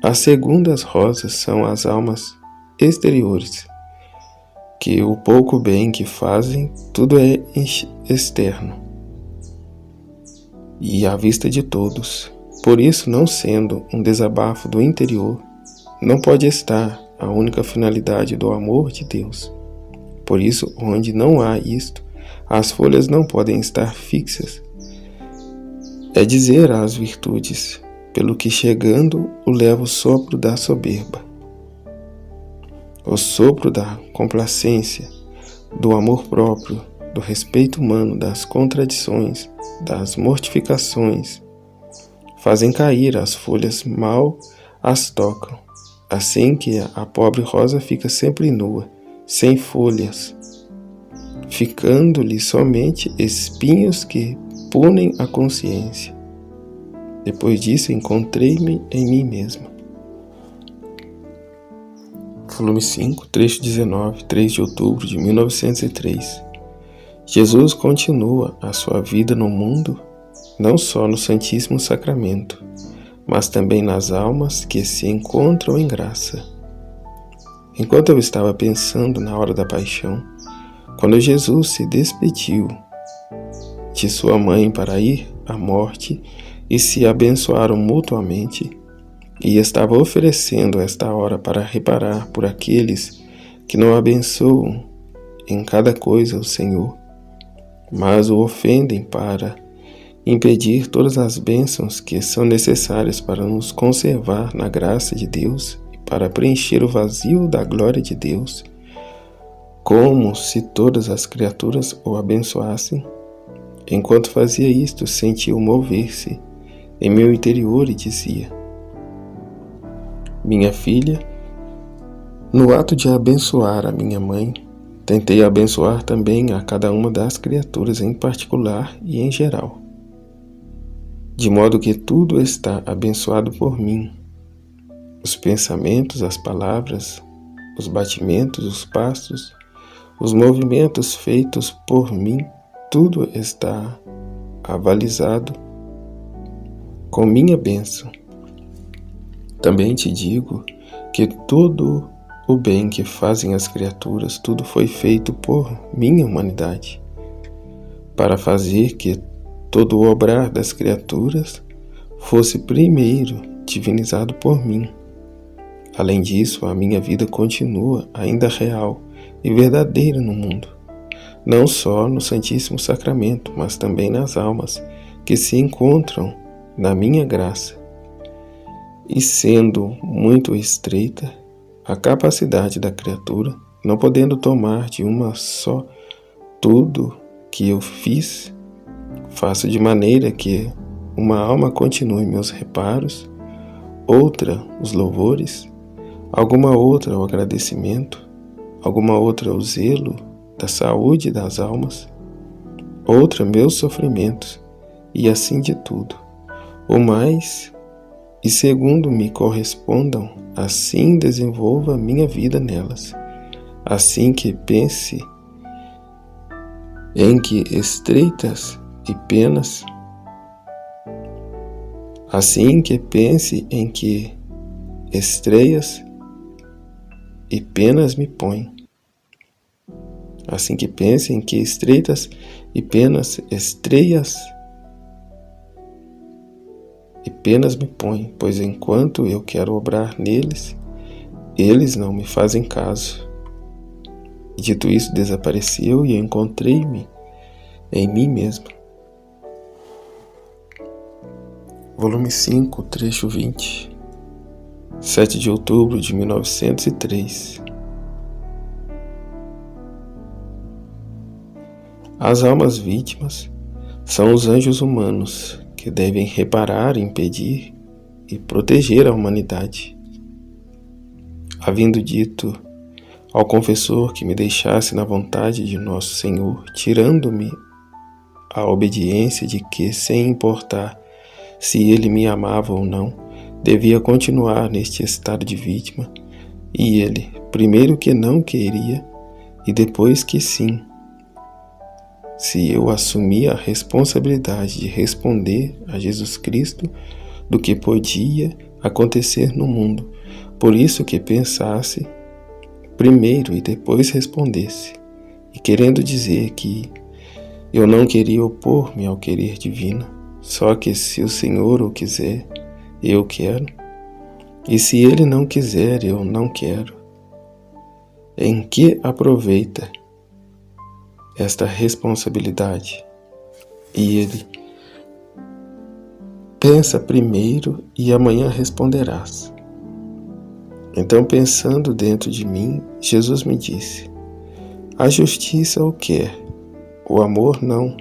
As segundas rosas são as almas exteriores, que o pouco bem que fazem, tudo é externo e à vista de todos. Por isso, não sendo um desabafo do interior, não pode estar a única finalidade do amor de Deus. Por isso, onde não há isto, as folhas não podem estar fixas. É dizer às virtudes, pelo que chegando o leva o sopro da soberba, o sopro da complacência, do amor próprio, do respeito humano, das contradições, das mortificações, fazem cair as folhas, mal as tocam, assim que a pobre rosa fica sempre nua, sem folhas, ficando-lhe somente espinhos que punem a consciência. Depois disso, encontrei-me em mim mesma. Volume 5, trecho 19, 3 de outubro de 1903. Jesus continua a sua vida no mundo, não só no Santíssimo Sacramento, mas também nas almas que se encontram em graça. Enquanto eu estava pensando na hora da paixão, quando Jesus se despediu de sua mãe para ir à morte e se abençoaram mutuamente, e estava oferecendo esta hora para reparar por aqueles que não abençoam em cada coisa o Senhor, mas o ofendem, para impedir todas as bênçãos que são necessárias para nos conservar na graça de Deus e para preencher o vazio da glória de Deus, como se todas as criaturas o abençoassem. Enquanto fazia isto, senti-o mover-se em meu interior e dizia: minha filha, no ato de abençoar a minha mãe, tentei abençoar também a cada uma das criaturas em particular e em geral, de modo que tudo está abençoado por mim. Os pensamentos, as palavras, os batimentos, os passos, os movimentos feitos por mim, tudo está avalizado com minha bênção. Também te digo que todo o bem que fazem as criaturas, tudo foi feito por minha humanidade. para fazer que todo o obrar das criaturas fosse primeiro divinizado por mim. Além disso, a minha vida continua ainda real e verdadeira no mundo, não só no Santíssimo Sacramento, mas também nas almas que se encontram na minha graça. E sendo muito estreita a capacidade da criatura, não podendo tomar de uma só tudo que eu fiz, faço de maneira que uma alma continue meus reparos, outra os louvores, alguma outra o agradecimento, alguma outra o zelo da saúde das almas, outra meus sofrimentos, e assim de tudo. O mais, e segundo me correspondam, assim desenvolva minha vida nelas, assim que pense em que estreitas e penas, assim que pense em que estreias e penas me põe, assim que pense em que estreitas e penas, estreias e penas me põe, pois enquanto eu quero obrar neles, eles não me fazem caso. E dito isso, desapareceu e eu encontrei-me em mim mesmo. Volume 5, trecho 20, 7 de outubro de 1903. As almas vítimas são os anjos humanos que devem reparar, impedir e proteger a humanidade. Havendo dito ao confessor que me deixasse na vontade de Nosso Senhor, tirando-me a obediência de que, sem importar se ele me amava ou não, devia continuar neste estado de vítima, e ele, primeiro que não queria, e depois que sim, se eu assumia a responsabilidade de responder a Jesus Cristo do que podia acontecer no mundo, por isso que pensasse primeiro e depois respondesse, e querendo dizer que eu não queria opor-me ao querer divino, só que se o Senhor o quiser, eu quero, e se Ele não quiser, eu não quero. Em que aproveita esta responsabilidade? E ele: pensa primeiro e amanhã responderás. Então, pensando dentro de mim, Jesus me disse: a justiça o quer, o amor não.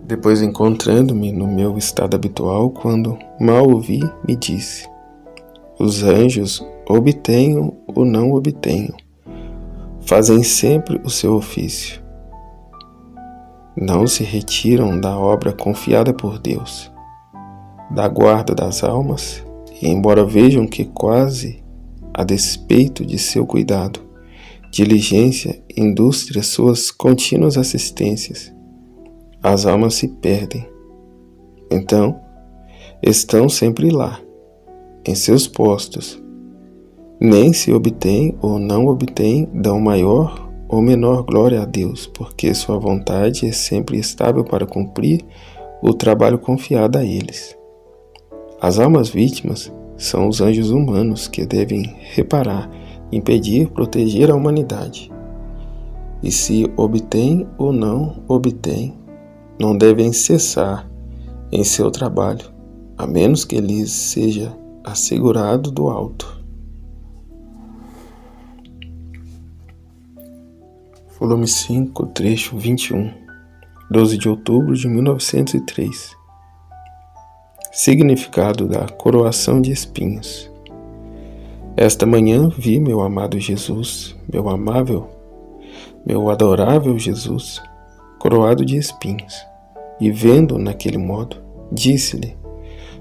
Depois, encontrando-me no meu estado habitual, quando mal ouvi, me disse: os anjos obtenham ou não obtenham, fazem sempre o seu ofício. Não se retiram da obra confiada por Deus, da guarda das almas, e embora vejam que quase a despeito de seu cuidado, diligência, indústria, suas contínuas assistências, as almas se perdem. Então, estão sempre lá, em seus postos. Nem se obtém ou não obtém, dão maior ou menor glória a Deus, porque sua vontade é sempre estável para cumprir o trabalho confiado a eles. As almas vítimas são os anjos humanos que devem reparar, impedir, proteger a humanidade. E se obtém ou não obtém, não devem cessar em seu trabalho, a menos que lhes seja assegurado do alto. Volume 5, trecho 21, 12 de outubro de 1903. Significado da coroação de espinhos. Esta manhã vi meu amado Jesus, meu amável, meu adorável Jesus, coroado de espinhos, e vendo naquele modo, disse-lhe: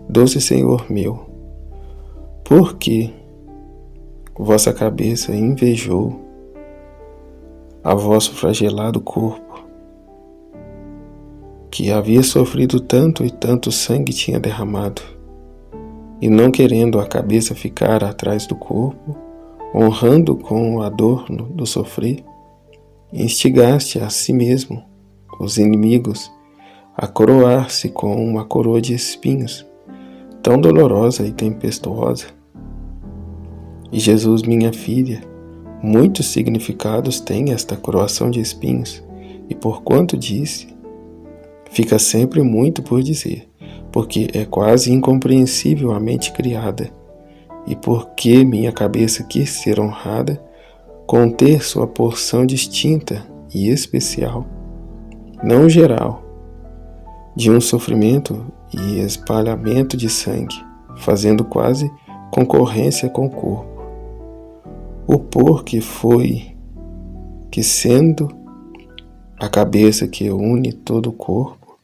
doce Senhor meu, por que vossa cabeça invejou a vosso flagelado corpo, que havia sofrido tanto e tanto sangue tinha derramado, e não querendo a cabeça ficar atrás do corpo, honrando com o adorno do sofrer, instigaste a si mesmo os inimigos a coroar-se com uma coroa de espinhos, tão dolorosa e tempestuosa. E Jesus, minha filha, muitos significados tem esta coroação de espinhos, e porquanto disse, fica sempre muito por dizer, porque é quase incompreensível a mente criada, e porque minha cabeça quis ser honrada, conter sua porção distinta e especial, não geral, de um sofrimento e espalhamento de sangue, fazendo quase concorrência com o corpo. O por que foi, que sendo a cabeça que une todo o corpo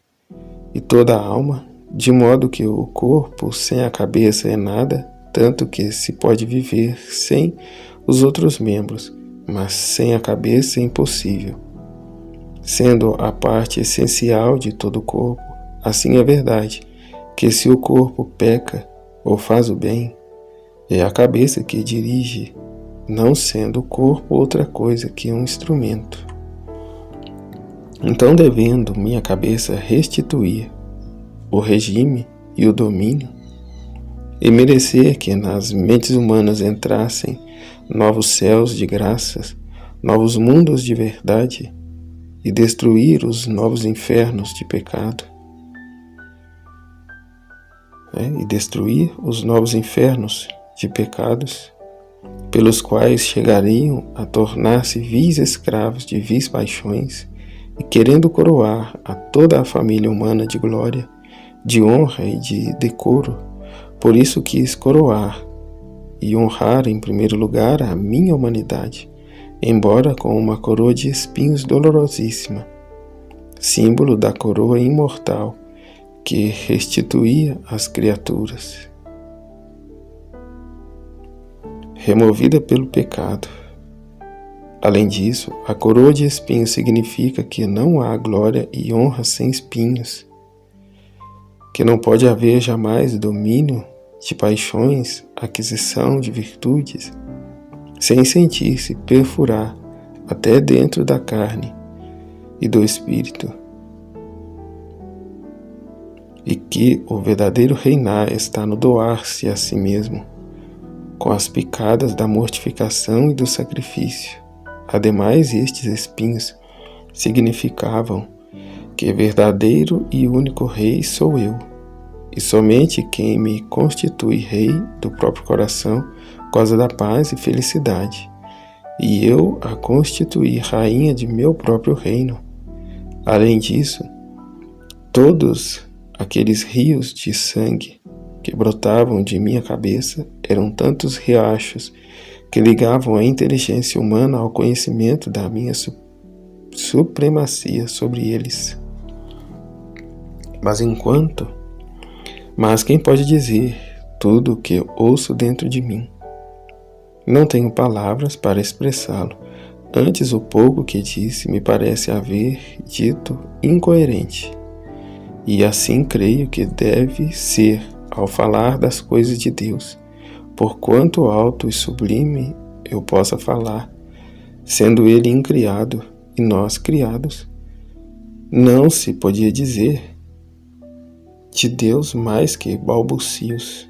e toda a alma, de modo que o corpo sem a cabeça é nada, tanto que se pode viver sem os outros membros, mas sem a cabeça é impossível. Sendo a parte essencial de todo o corpo, assim é verdade, que se o corpo peca ou faz o bem, é a cabeça que dirige, não sendo o corpo outra coisa que um instrumento. Então, devendo minha cabeça restituir o regime e o domínio, e merecer que nas mentes humanas entrassem novos céus de graças, novos mundos de verdade, e destruir os novos infernos de pecado, e destruir os novos infernos de pecados, pelos quais chegariam a tornar-se vis escravos de vis paixões, e querendo coroar a toda a família humana de glória, de honra e de decoro, por isso quis coroar e honrar em primeiro lugar a minha humanidade, embora com uma coroa de espinhos dolorosíssima, símbolo da coroa imortal que restituía as criaturas, removida pelo pecado. Além disso, a coroa de espinhos significa que não há glória e honra sem espinhos, que não pode haver jamais domínio de paixões, aquisição de virtudes, sem sentir-se perfurar até dentro da carne e do espírito, e que o verdadeiro reinar está no doar-se a si mesmo, com as picadas da mortificação e do sacrifício. Ademais, estes espinhos significavam que verdadeiro e único rei sou eu, e somente quem me constitui rei do próprio coração goza da paz e felicidade, e eu a constituí rainha de meu próprio reino. Além disso, todos aqueles rios de sangue que brotavam de minha cabeça eram tantos riachos que ligavam a inteligência humana ao conhecimento da minha supremacia sobre eles. Mas quem pode dizer tudo o que ouço dentro de mim? Não tenho palavras para expressá-lo. Antes, o pouco que disse me parece haver dito incoerente. E assim creio que deve ser ao falar das coisas de Deus, por quanto alto e sublime eu possa falar, sendo ele incriado e nós criados. Não se podia dizer de Deus mais que balbucios.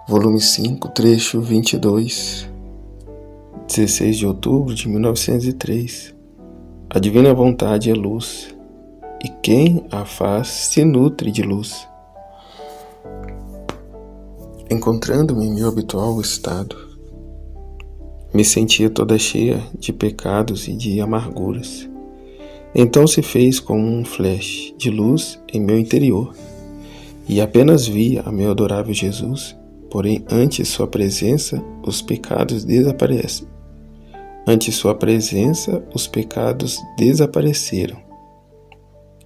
Volume 5, trecho 22, 16 de outubro de 1903. A divina vontade é luz, e quem a faz se nutre de luz. Encontrando-me em meu habitual estado, me sentia toda cheia de pecados e de amarguras. Então se fez como um flash de luz em meu interior, e apenas vi a meu adorável Jesus, porém ante sua presença os pecados desaparecem. Ante sua presença os pecados desapareceram.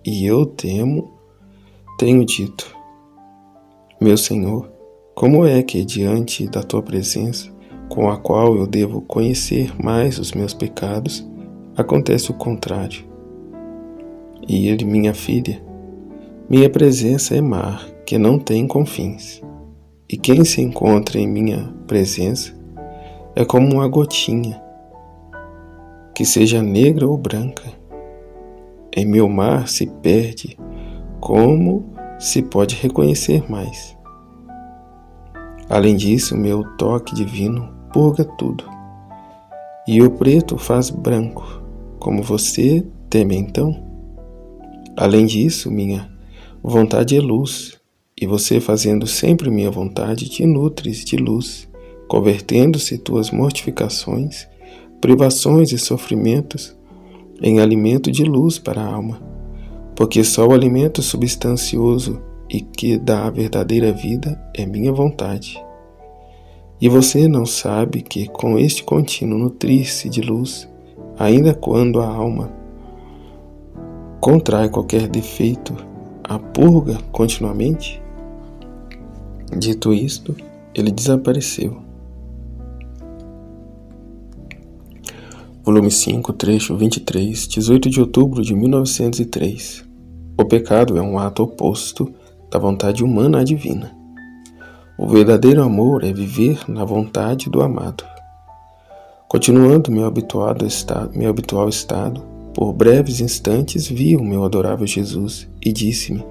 E eu tenho dito, meu Senhor, como é que diante da tua presença, com a qual eu devo conhecer mais os meus pecados, acontece o contrário? E ele, minha filha, minha presença é mar que não tem confins, e quem se encontra em minha presença é como uma gotinha, que seja negra ou branca. Em meu mar se perde, como se pode reconhecer mais? Além disso, meu toque divino purga tudo, e o preto faz branco, como você teme então? Além disso, minha vontade é luz, e você fazendo sempre minha vontade te nutres de luz, convertendo-se tuas mortificações, privações e sofrimentos em alimento de luz para a alma, porque só o alimento substancioso e que dá a verdadeira vida é minha vontade. E você não sabe que com este contínuo nutrir-se de luz, ainda quando a alma contrai qualquer defeito, a purga continuamente? Dito isto, ele desapareceu. Volume 5, trecho 23, 18 de outubro de 1903. O pecado é um ato oposto da vontade humana à divina. O verdadeiro amor é viver na vontade do amado. Continuando meu habitual estado, por breves instantes vi o meu adorável Jesus e disse-me: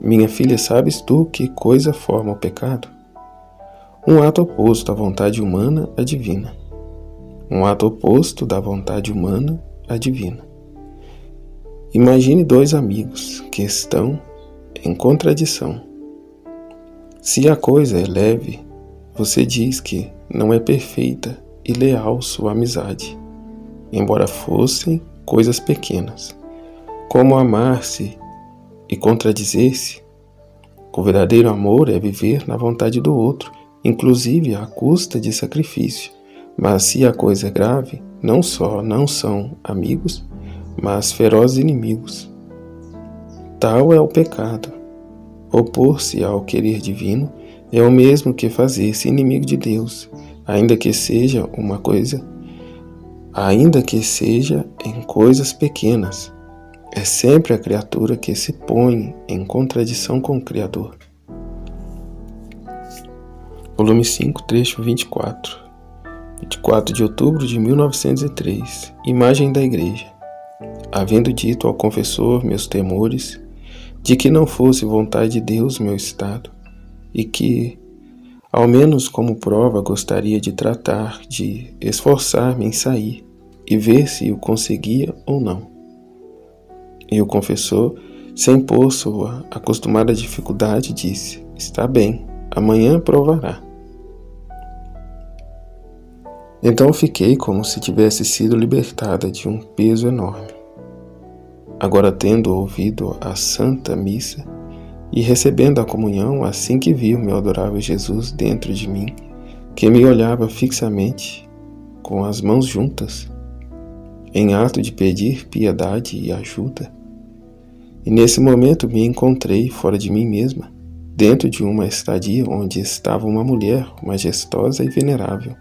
minha filha, sabes tu que coisa forma o pecado? Um ato oposto à vontade humana à divina. Um ato oposto da vontade humana à divina. Imagine dois amigos que estão em contradição. Se a coisa é leve, você diz que não é perfeita e leal sua amizade, embora fossem coisas pequenas. Como amar-se e contradizer-se? O verdadeiro amor é viver na vontade do outro, inclusive à custa de sacrifício. Mas se a coisa é grave, não só não são amigos, mas ferozes inimigos. Tal é o pecado. Opor-se ao querer divino é o mesmo que fazer-se inimigo de Deus, ainda que seja em coisas pequenas. É sempre a criatura que se põe em contradição com o Criador. Volume 5, trecho 24. 24 de outubro de 1903. Imagem da Igreja. Havendo dito ao confessor meus temores, de que não fosse vontade de Deus meu estado, e que, ao menos como prova, gostaria de tratar de esforçar-me em sair e ver se o conseguia ou não. E o confessor, sem pôr sua acostumada dificuldade, disse: está bem, amanhã provará. Então fiquei como se tivesse sido libertada de um peso enorme. Agora, tendo ouvido a Santa Missa e recebendo a comunhão, assim que vi o meu adorável Jesus dentro de mim, que me olhava fixamente, com as mãos juntas, em ato de pedir piedade e ajuda, e nesse momento me encontrei fora de mim mesma, dentro de uma estadia onde estava uma mulher majestosa e venerável,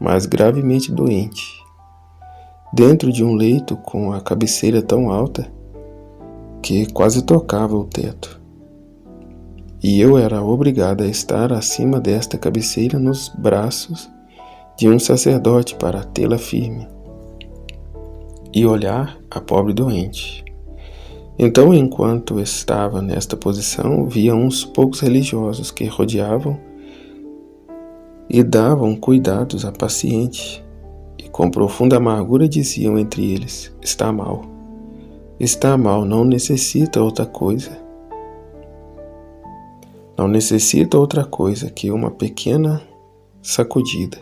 mas gravemente doente, dentro de um leito com a cabeceira tão alta que quase tocava o teto. E eu era obrigada a estar acima desta cabeceira nos braços de um sacerdote para tê-la firme e olhar a pobre doente. Então, enquanto estava nesta posição, via uns poucos religiosos que rodeavam e davam cuidados à paciente, e com profunda amargura diziam entre eles: está mal, não necessita outra coisa. Não necessita outra coisa que uma pequena sacudida.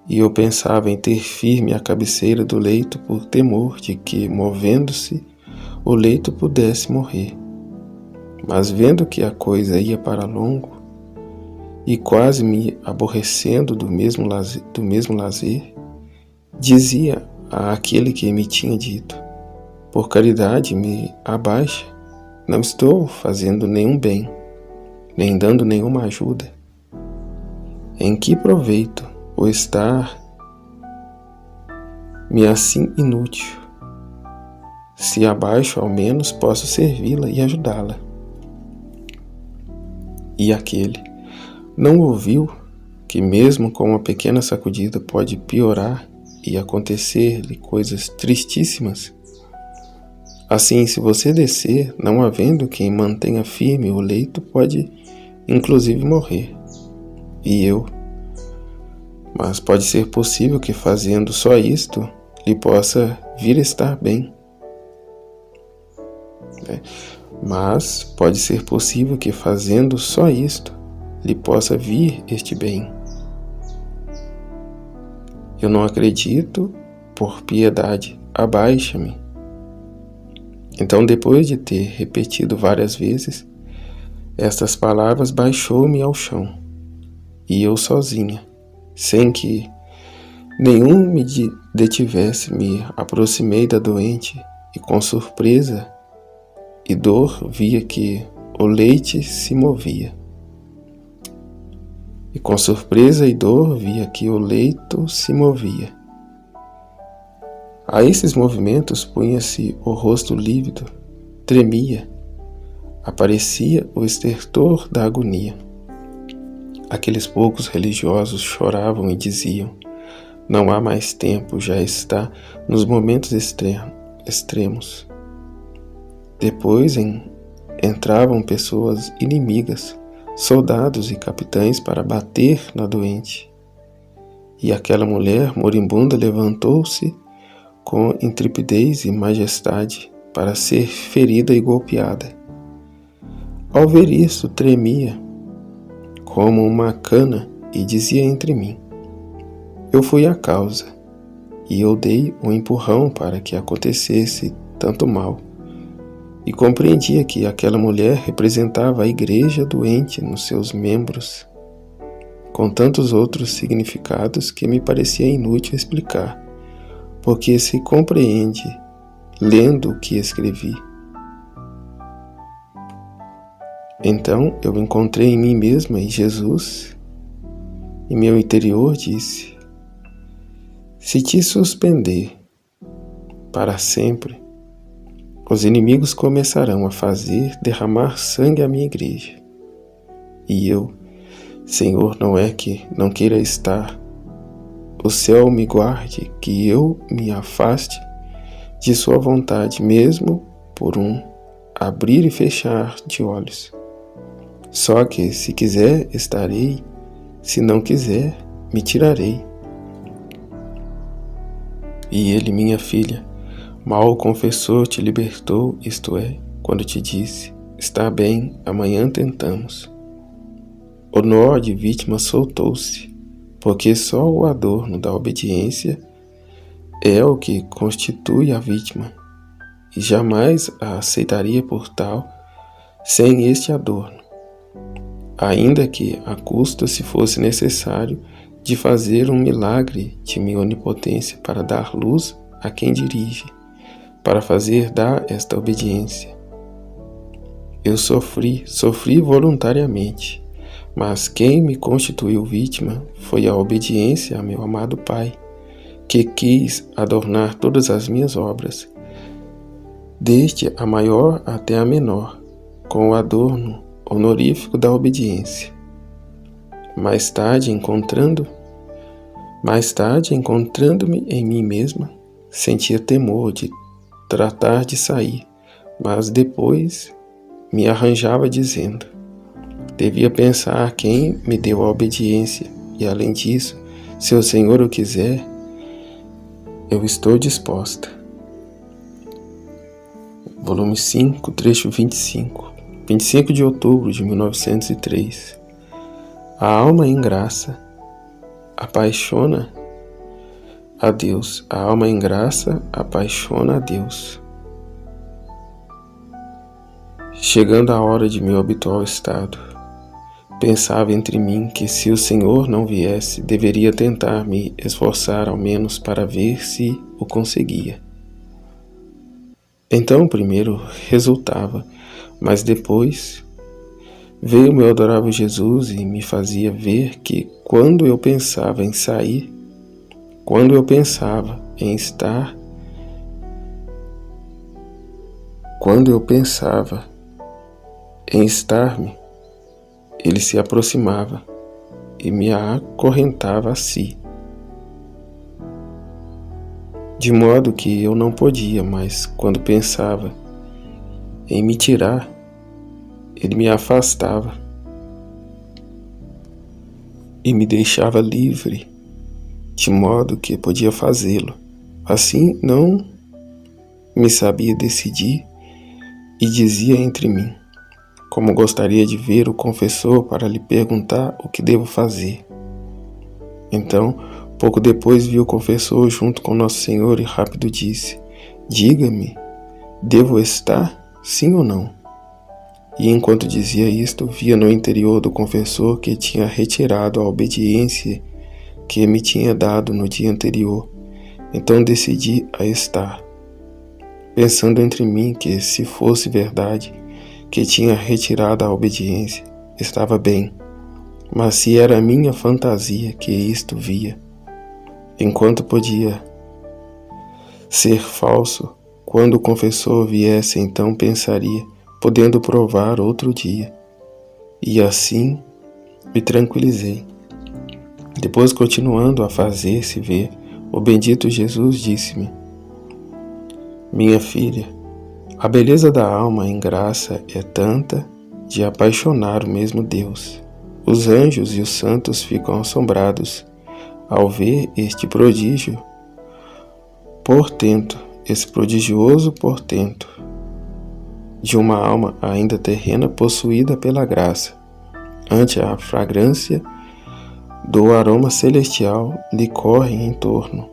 E eu pensava em ter firme a cabeceira do leito por temor de que, movendo-se, o leito pudesse morrer. Mas vendo que a coisa ia para longo, e quase me aborrecendo do mesmo lazer, dizia àquele que me tinha dito: por caridade me abaixa, não estou fazendo nenhum bem, nem dando nenhuma ajuda. Em que proveito o estar-me assim inútil? Se abaixo, ao menos posso servi-la e ajudá-la. E aquele não ouviu que mesmo com uma pequena sacudida pode piorar e acontecer-lhe coisas tristíssimas? Assim, se você descer, não havendo quem mantenha firme o leito, pode inclusive morrer. E eu? Mas pode ser possível que fazendo só isto, lhe possa vir estar bem. Mas pode ser possível que fazendo só isto, lhe possa vir este bem. Eu não acredito, por piedade, abaixa-me. Então, depois de ter repetido várias vezes, estas palavras baixou-me ao chão, e eu sozinha, sem que nenhum me detivesse, me aproximei da doente e com surpresa e dor via que o leite se movia. E com surpresa e dor via que o leito se movia. A esses movimentos punha-se o rosto lívido, tremia, aparecia o estertor da agonia. Aqueles poucos religiosos choravam e diziam: não há mais tempo, já está nos momentos extremos. Depois entravam pessoas inimigas, soldados e capitães para bater na doente. E aquela mulher moribunda levantou-se com intrepidez e majestade para ser ferida e golpeada. Ao ver isso, tremia como uma cana e dizia entre mim: eu fui a causa, e eu dei um empurrão para que acontecesse tanto mal. E compreendia que aquela mulher representava a igreja doente nos seus membros, com tantos outros significados que me parecia inútil explicar, porque se compreende lendo o que escrevi. Então eu encontrei em mim mesma e Jesus, e meu interior disse: se te suspender para sempre, os inimigos começarão a fazer derramar sangue à minha igreja. E eu, Senhor, não é que não queira estar. O céu me guarde que eu me afaste de sua vontade, mesmo por um abrir e fechar de olhos. Só que, se quiser, estarei, se não quiser, me tirarei. E ele, minha filha, mal o confessor te libertou, isto é, quando te disse: está bem, amanhã tentamos. O nó de vítima soltou-se, porque só o adorno da obediência é o que constitui a vítima, e jamais a aceitaria por tal sem este adorno, ainda que a custo se fosse necessário de fazer um milagre de minha onipotência para dar luz a quem dirige, para fazer dar esta obediência. Eu sofri voluntariamente, mas quem me constituiu vítima foi a obediência a meu amado Pai, que quis adornar todas as minhas obras, desde a maior até a menor, com o adorno honorífico da obediência. Mais tarde, encontrando-me em mim mesma, sentia temor de tratar de sair, mas depois me arranjava dizendo: devia pensar quem me deu a obediência, e além disso, se o Senhor o quiser, eu estou disposta. Volume 5, trecho 25. 25 de outubro de 1903. A alma em graça apaixona a Deus. A alma em graça apaixona a Deus. Chegando a hora de meu habitual estado, pensava entre mim que se o Senhor não viesse, deveria tentar me esforçar ao menos para ver se o conseguia. Então primeiro resultava, mas depois veio meu adorável Jesus e me fazia ver que quando eu pensava em sair, quando eu pensava em estar, quando eu pensava em estar-me, ele se aproximava e me acorrentava a si, de modo que eu não podia, mas quando pensava em me tirar, ele me afastava e me deixava livre, de modo que podia fazê-lo. Assim não me sabia decidir e dizia entre mim: como gostaria de ver o confessor para lhe perguntar o que devo fazer. Então, pouco depois vi o confessor junto com Nosso Senhor e rápido disse: diga-me, devo estar, sim ou não? E enquanto dizia isto, via no interior do confessor que tinha retirado a obediência que me tinha dado no dia anterior. Então decidi a estar, pensando entre mim que, se fosse verdade que tinha retirado a obediência, estava bem. Mas se era minha fantasia que isto via, enquanto podia ser falso, quando o confessor viesse, então pensaria, podendo provar outro dia. E assim me tranquilizei. Depois, continuando a fazer-se ver, o bendito Jesus disse-me: minha filha, a beleza da alma em graça é tanta de apaixonar o mesmo Deus. Os anjos e os santos ficam assombrados ao ver este prodígio, portento, esse prodigioso portento de uma alma ainda terrena possuída pela graça. Ante a fragrância do aroma celestial lhe correm em torno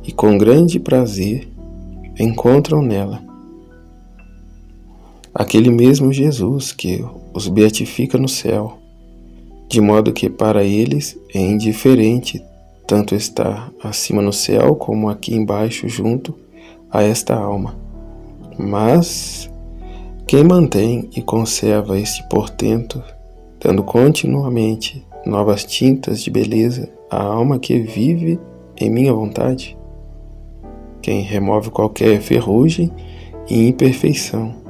e com grande prazer encontram nela aquele mesmo Jesus que os beatifica no céu, de modo que para eles é indiferente tanto estar acima no céu como aqui embaixo junto a esta alma. Mas quem mantém e conserva este portento, dando continuamente novas tintas de beleza à alma que vive em minha vontade? Quem remove qualquer ferrugem e imperfeição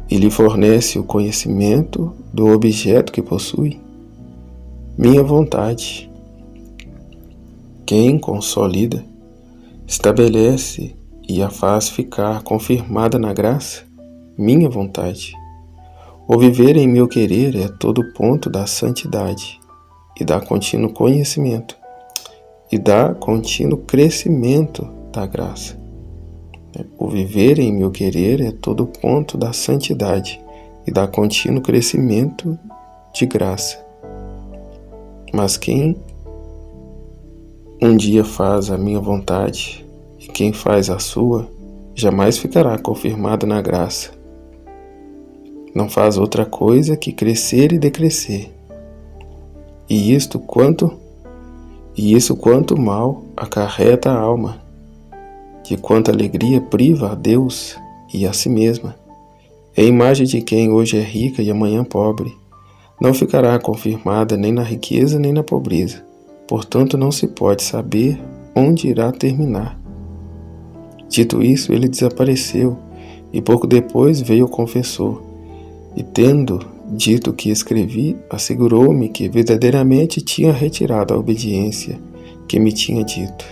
e lhe fornece o conhecimento do objeto que possui? Minha vontade. Quem consolida, estabelece e a faz ficar confirmada na graça? Minha vontade. O viver em meu querer é todo ponto da santidade e dá contínuo conhecimento e dá contínuo crescimento da graça. O viver em meu querer é todo ponto da santidade e dá contínuo crescimento de graça. Mas quem um dia faz a minha vontade e quem faz a sua, jamais ficará confirmado na graça. Não faz outra coisa que crescer e decrescer. E isso quanto mal acarreta a alma, de quanta alegria priva a Deus e a si mesma. É a imagem de quem hoje é rica e amanhã pobre. Não ficará confirmada nem na riqueza nem na pobreza. Portanto, não se pode saber onde irá terminar. Dito isso, ele desapareceu, e pouco depois veio o confessor, e tendo dito o que escrevi, assegurou-me que verdadeiramente tinha retirado a obediência que me tinha dito.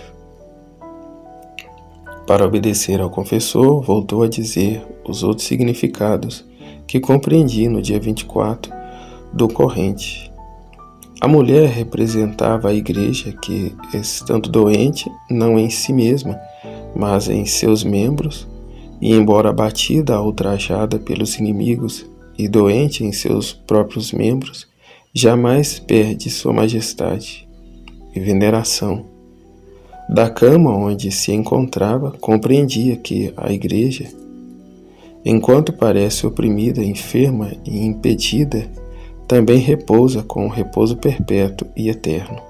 Para obedecer ao confessor, voltou a dizer os outros significados que compreendi no dia 24 do corrente. A mulher representava a igreja que, estando doente, não em si mesma, mas em seus membros, e embora abatida, ultrajada pelos inimigos e doente em seus próprios membros, jamais perde sua majestade e veneração. Da cama onde se encontrava, compreendia que a igreja, enquanto parece oprimida, enferma e impedida, também repousa com repouso perpétuo e eterno,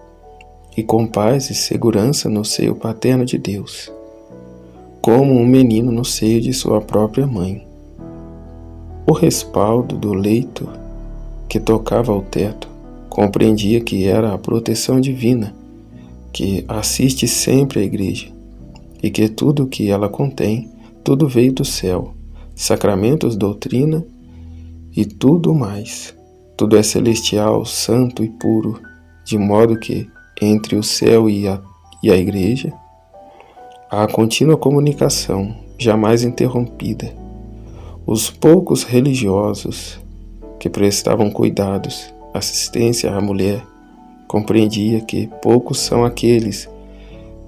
e com paz e segurança no seio paterno de Deus, como um menino no seio de sua própria mãe. O respaldo do leito que tocava ao teto compreendia que era a proteção divina que assiste sempre a igreja, e que tudo o que ela contém, tudo veio do céu, sacramentos, doutrina e tudo mais. Tudo é celestial, santo e puro, de modo que, entre o céu e a igreja, há contínua comunicação, jamais interrompida. Os poucos religiosos que prestavam cuidados, assistência à mulher, compreendia que poucos são aqueles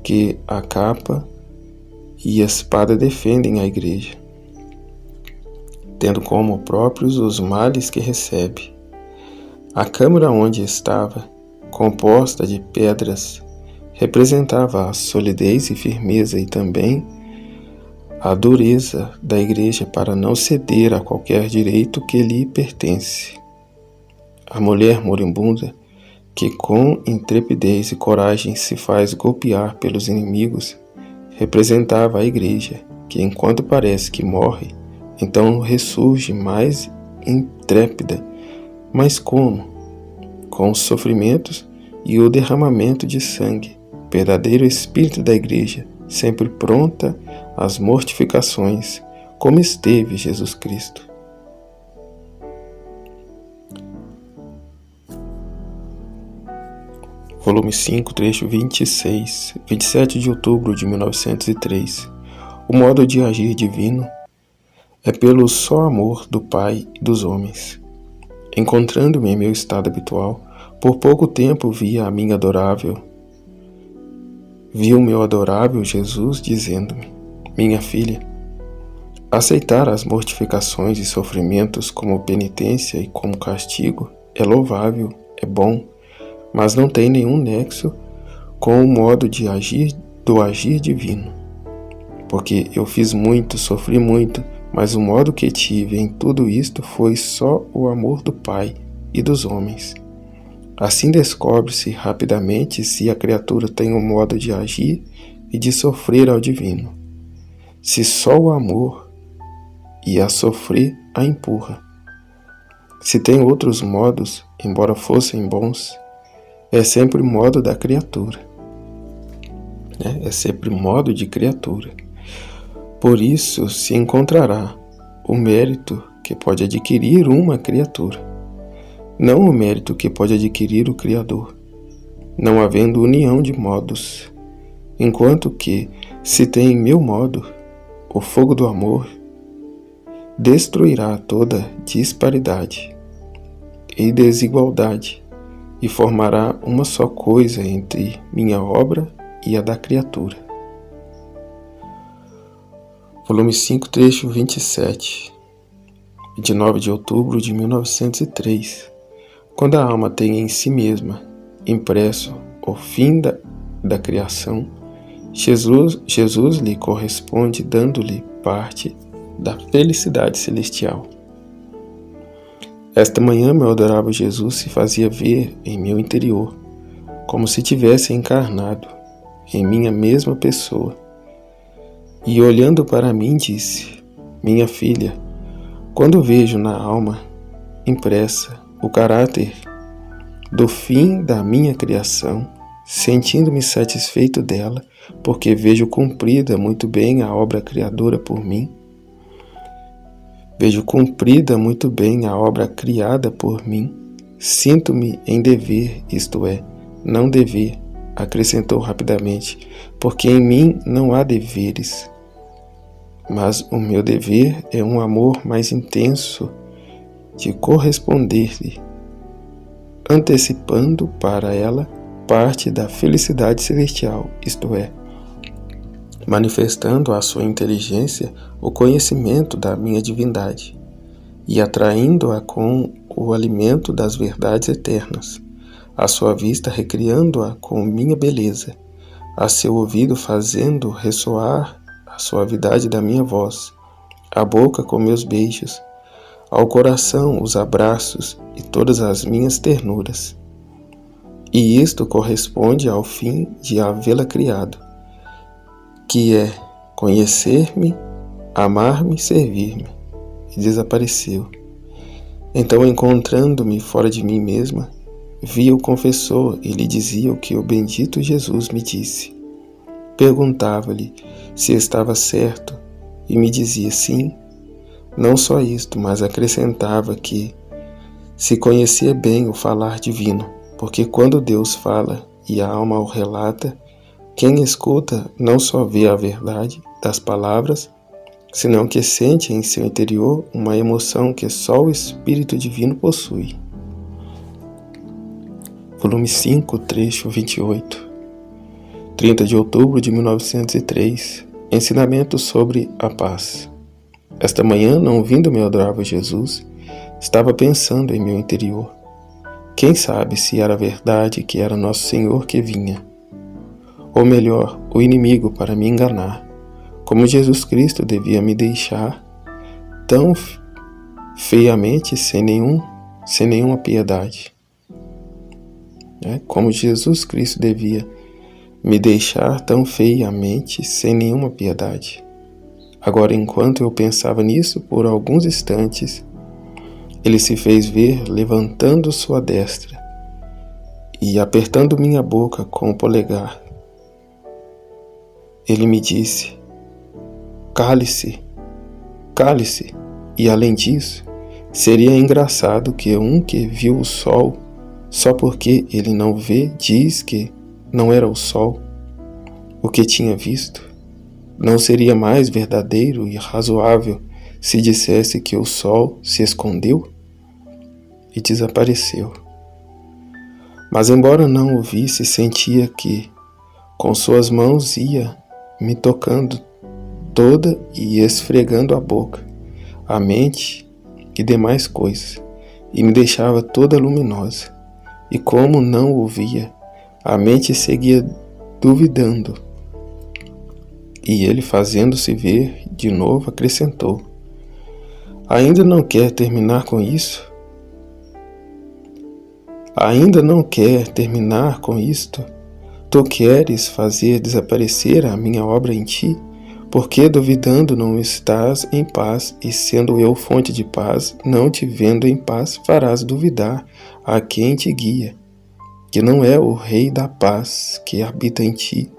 que a capa e a espada defendem a igreja, tendo como próprios os males que recebe. A câmara onde estava, composta de pedras, representava a solidez e firmeza e também a dureza da igreja para não ceder a qualquer direito que lhe pertence. A mulher moribunda, que com intrepidez e coragem se faz golpear pelos inimigos, representava a igreja, que enquanto parece que morre, então ressurge mais intrépida. Mas como? Com os sofrimentos e o derramamento de sangue, verdadeiro espírito da igreja, sempre pronta às mortificações, como esteve Jesus Cristo. Volume 5, trecho 26, 27 de outubro de 1903. O modo de agir divino é pelo só amor do Pai e dos homens. Encontrando-me em meu estado habitual, por pouco tempo vi o meu adorável Jesus dizendo-me: minha filha, aceitar as mortificações e sofrimentos como penitência e como castigo é louvável, é bom, mas não tem nenhum nexo com o modo de agir do agir divino. Porque eu fiz muito, sofri muito, mas o modo que tive em tudo isto foi só o amor do Pai e dos homens. Assim descobre-se rapidamente se a criatura tem um modo de agir e de sofrer ao divino. Se só o amor e a sofrer a empurra. Se tem outros modos, embora fossem bons, é sempre modo da criatura. É sempre modo de criatura. Por isso se encontrará o mérito que pode adquirir uma criatura, não o mérito que pode adquirir o Criador, não havendo união de modos, enquanto que, se tem meu modo, o fogo do amor destruirá toda disparidade e desigualdade e formará uma só coisa entre minha obra e a da criatura. Volume 5, trecho 27, 29 de outubro de 1903. Quando a alma tem em si mesma impresso o fim da criação, Jesus lhe corresponde dando-lhe parte da felicidade celestial. Esta manhã meu adorável Jesus se fazia ver em meu interior, como se tivesse encarnado em minha mesma pessoa. E olhando para mim disse: minha filha, quando vejo na alma impressa o caráter do fim da minha criação, sentindo-me satisfeito dela, porque vejo cumprida muito bem a obra criadora por mim, vejo cumprida muito bem a obra criada por mim, sinto-me em dever, isto é, não dever, acrescentou rapidamente, porque em mim não há deveres. Mas o meu dever é um amor mais intenso de corresponder-lhe, antecipando para ela parte da felicidade celestial, isto é, manifestando à sua inteligência o conhecimento da minha divindade e atraindo-a com o alimento das verdades eternas, à sua vista recriando-a com minha beleza, a seu ouvido fazendo ressoar a suavidade da minha voz, a boca com meus beijos, ao coração os abraços e todas as minhas ternuras. E isto corresponde ao fim de havê-la criado, que é conhecer-me, amar-me, servir-me. E desapareceu. Então, encontrando-me fora de mim mesma, via o confessor e lhe dizia o que o bendito Jesus me disse. Perguntava-lhe se estava certo e me dizia sim. Não só isto, mas acrescentava que se conhecia bem o falar divino, porque quando Deus fala e a alma o relata, quem escuta não só vê a verdade das palavras, senão que sente em seu interior uma emoção que só o Espírito Divino possui. Volume 5, trecho 28, 30 de outubro de 1903. Ensinamento sobre a paz. Esta manhã, não ouvindo meu adorável Jesus, estava pensando em meu interior. Quem sabe se era verdade que era Nosso Senhor que vinha, ou melhor, o inimigo para me enganar, como Jesus Cristo devia me deixar tão feiamente sem nenhuma piedade. Como Jesus Cristo devia me deixar tão feiamente sem nenhuma piedade. Agora, enquanto eu pensava nisso por alguns instantes, ele se fez ver levantando sua destra e apertando minha boca com o polegar. Ele me disse: cale-se, cale-se. E além disso, seria engraçado que um que viu o sol, só porque ele não vê, diz que não era o sol o que tinha visto. Não seria mais verdadeiro e razoável se dissesse que o sol se escondeu e desapareceu. Mas embora não o visse, sentia que com suas mãos ia me tocando toda e esfregando a boca, a mente e demais coisas, e me deixava toda luminosa. E como não o via, a mente seguia duvidando. E ele, fazendo-se ver de novo, acrescentou: ainda não quer terminar com isso? Ainda não quer terminar com isto? Tu queres fazer desaparecer a minha obra em ti? Porque duvidando não estás em paz, e sendo eu fonte de paz, não te vendo em paz, farás duvidar a quem te guia, que não é o Rei da paz que habita em ti.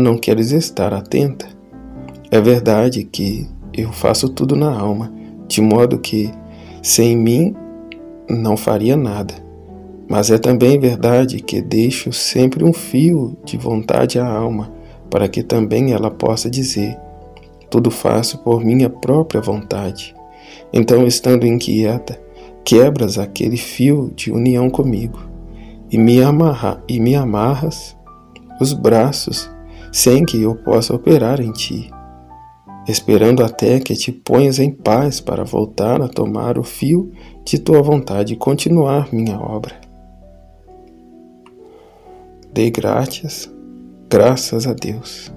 Não queres estar atenta? É verdade que eu faço tudo na alma, de modo que sem mim não faria nada. Mas é também verdade que deixo sempre um fio de vontade à alma, para que também ela possa dizer: tudo faço por minha própria vontade. Então, estando inquieta, quebras aquele fio de união comigo, e me amarras os braços, sem que eu possa operar em ti, esperando até que te ponhas em paz para voltar a tomar o fio de tua vontade e continuar minha obra. Dei graças a Deus.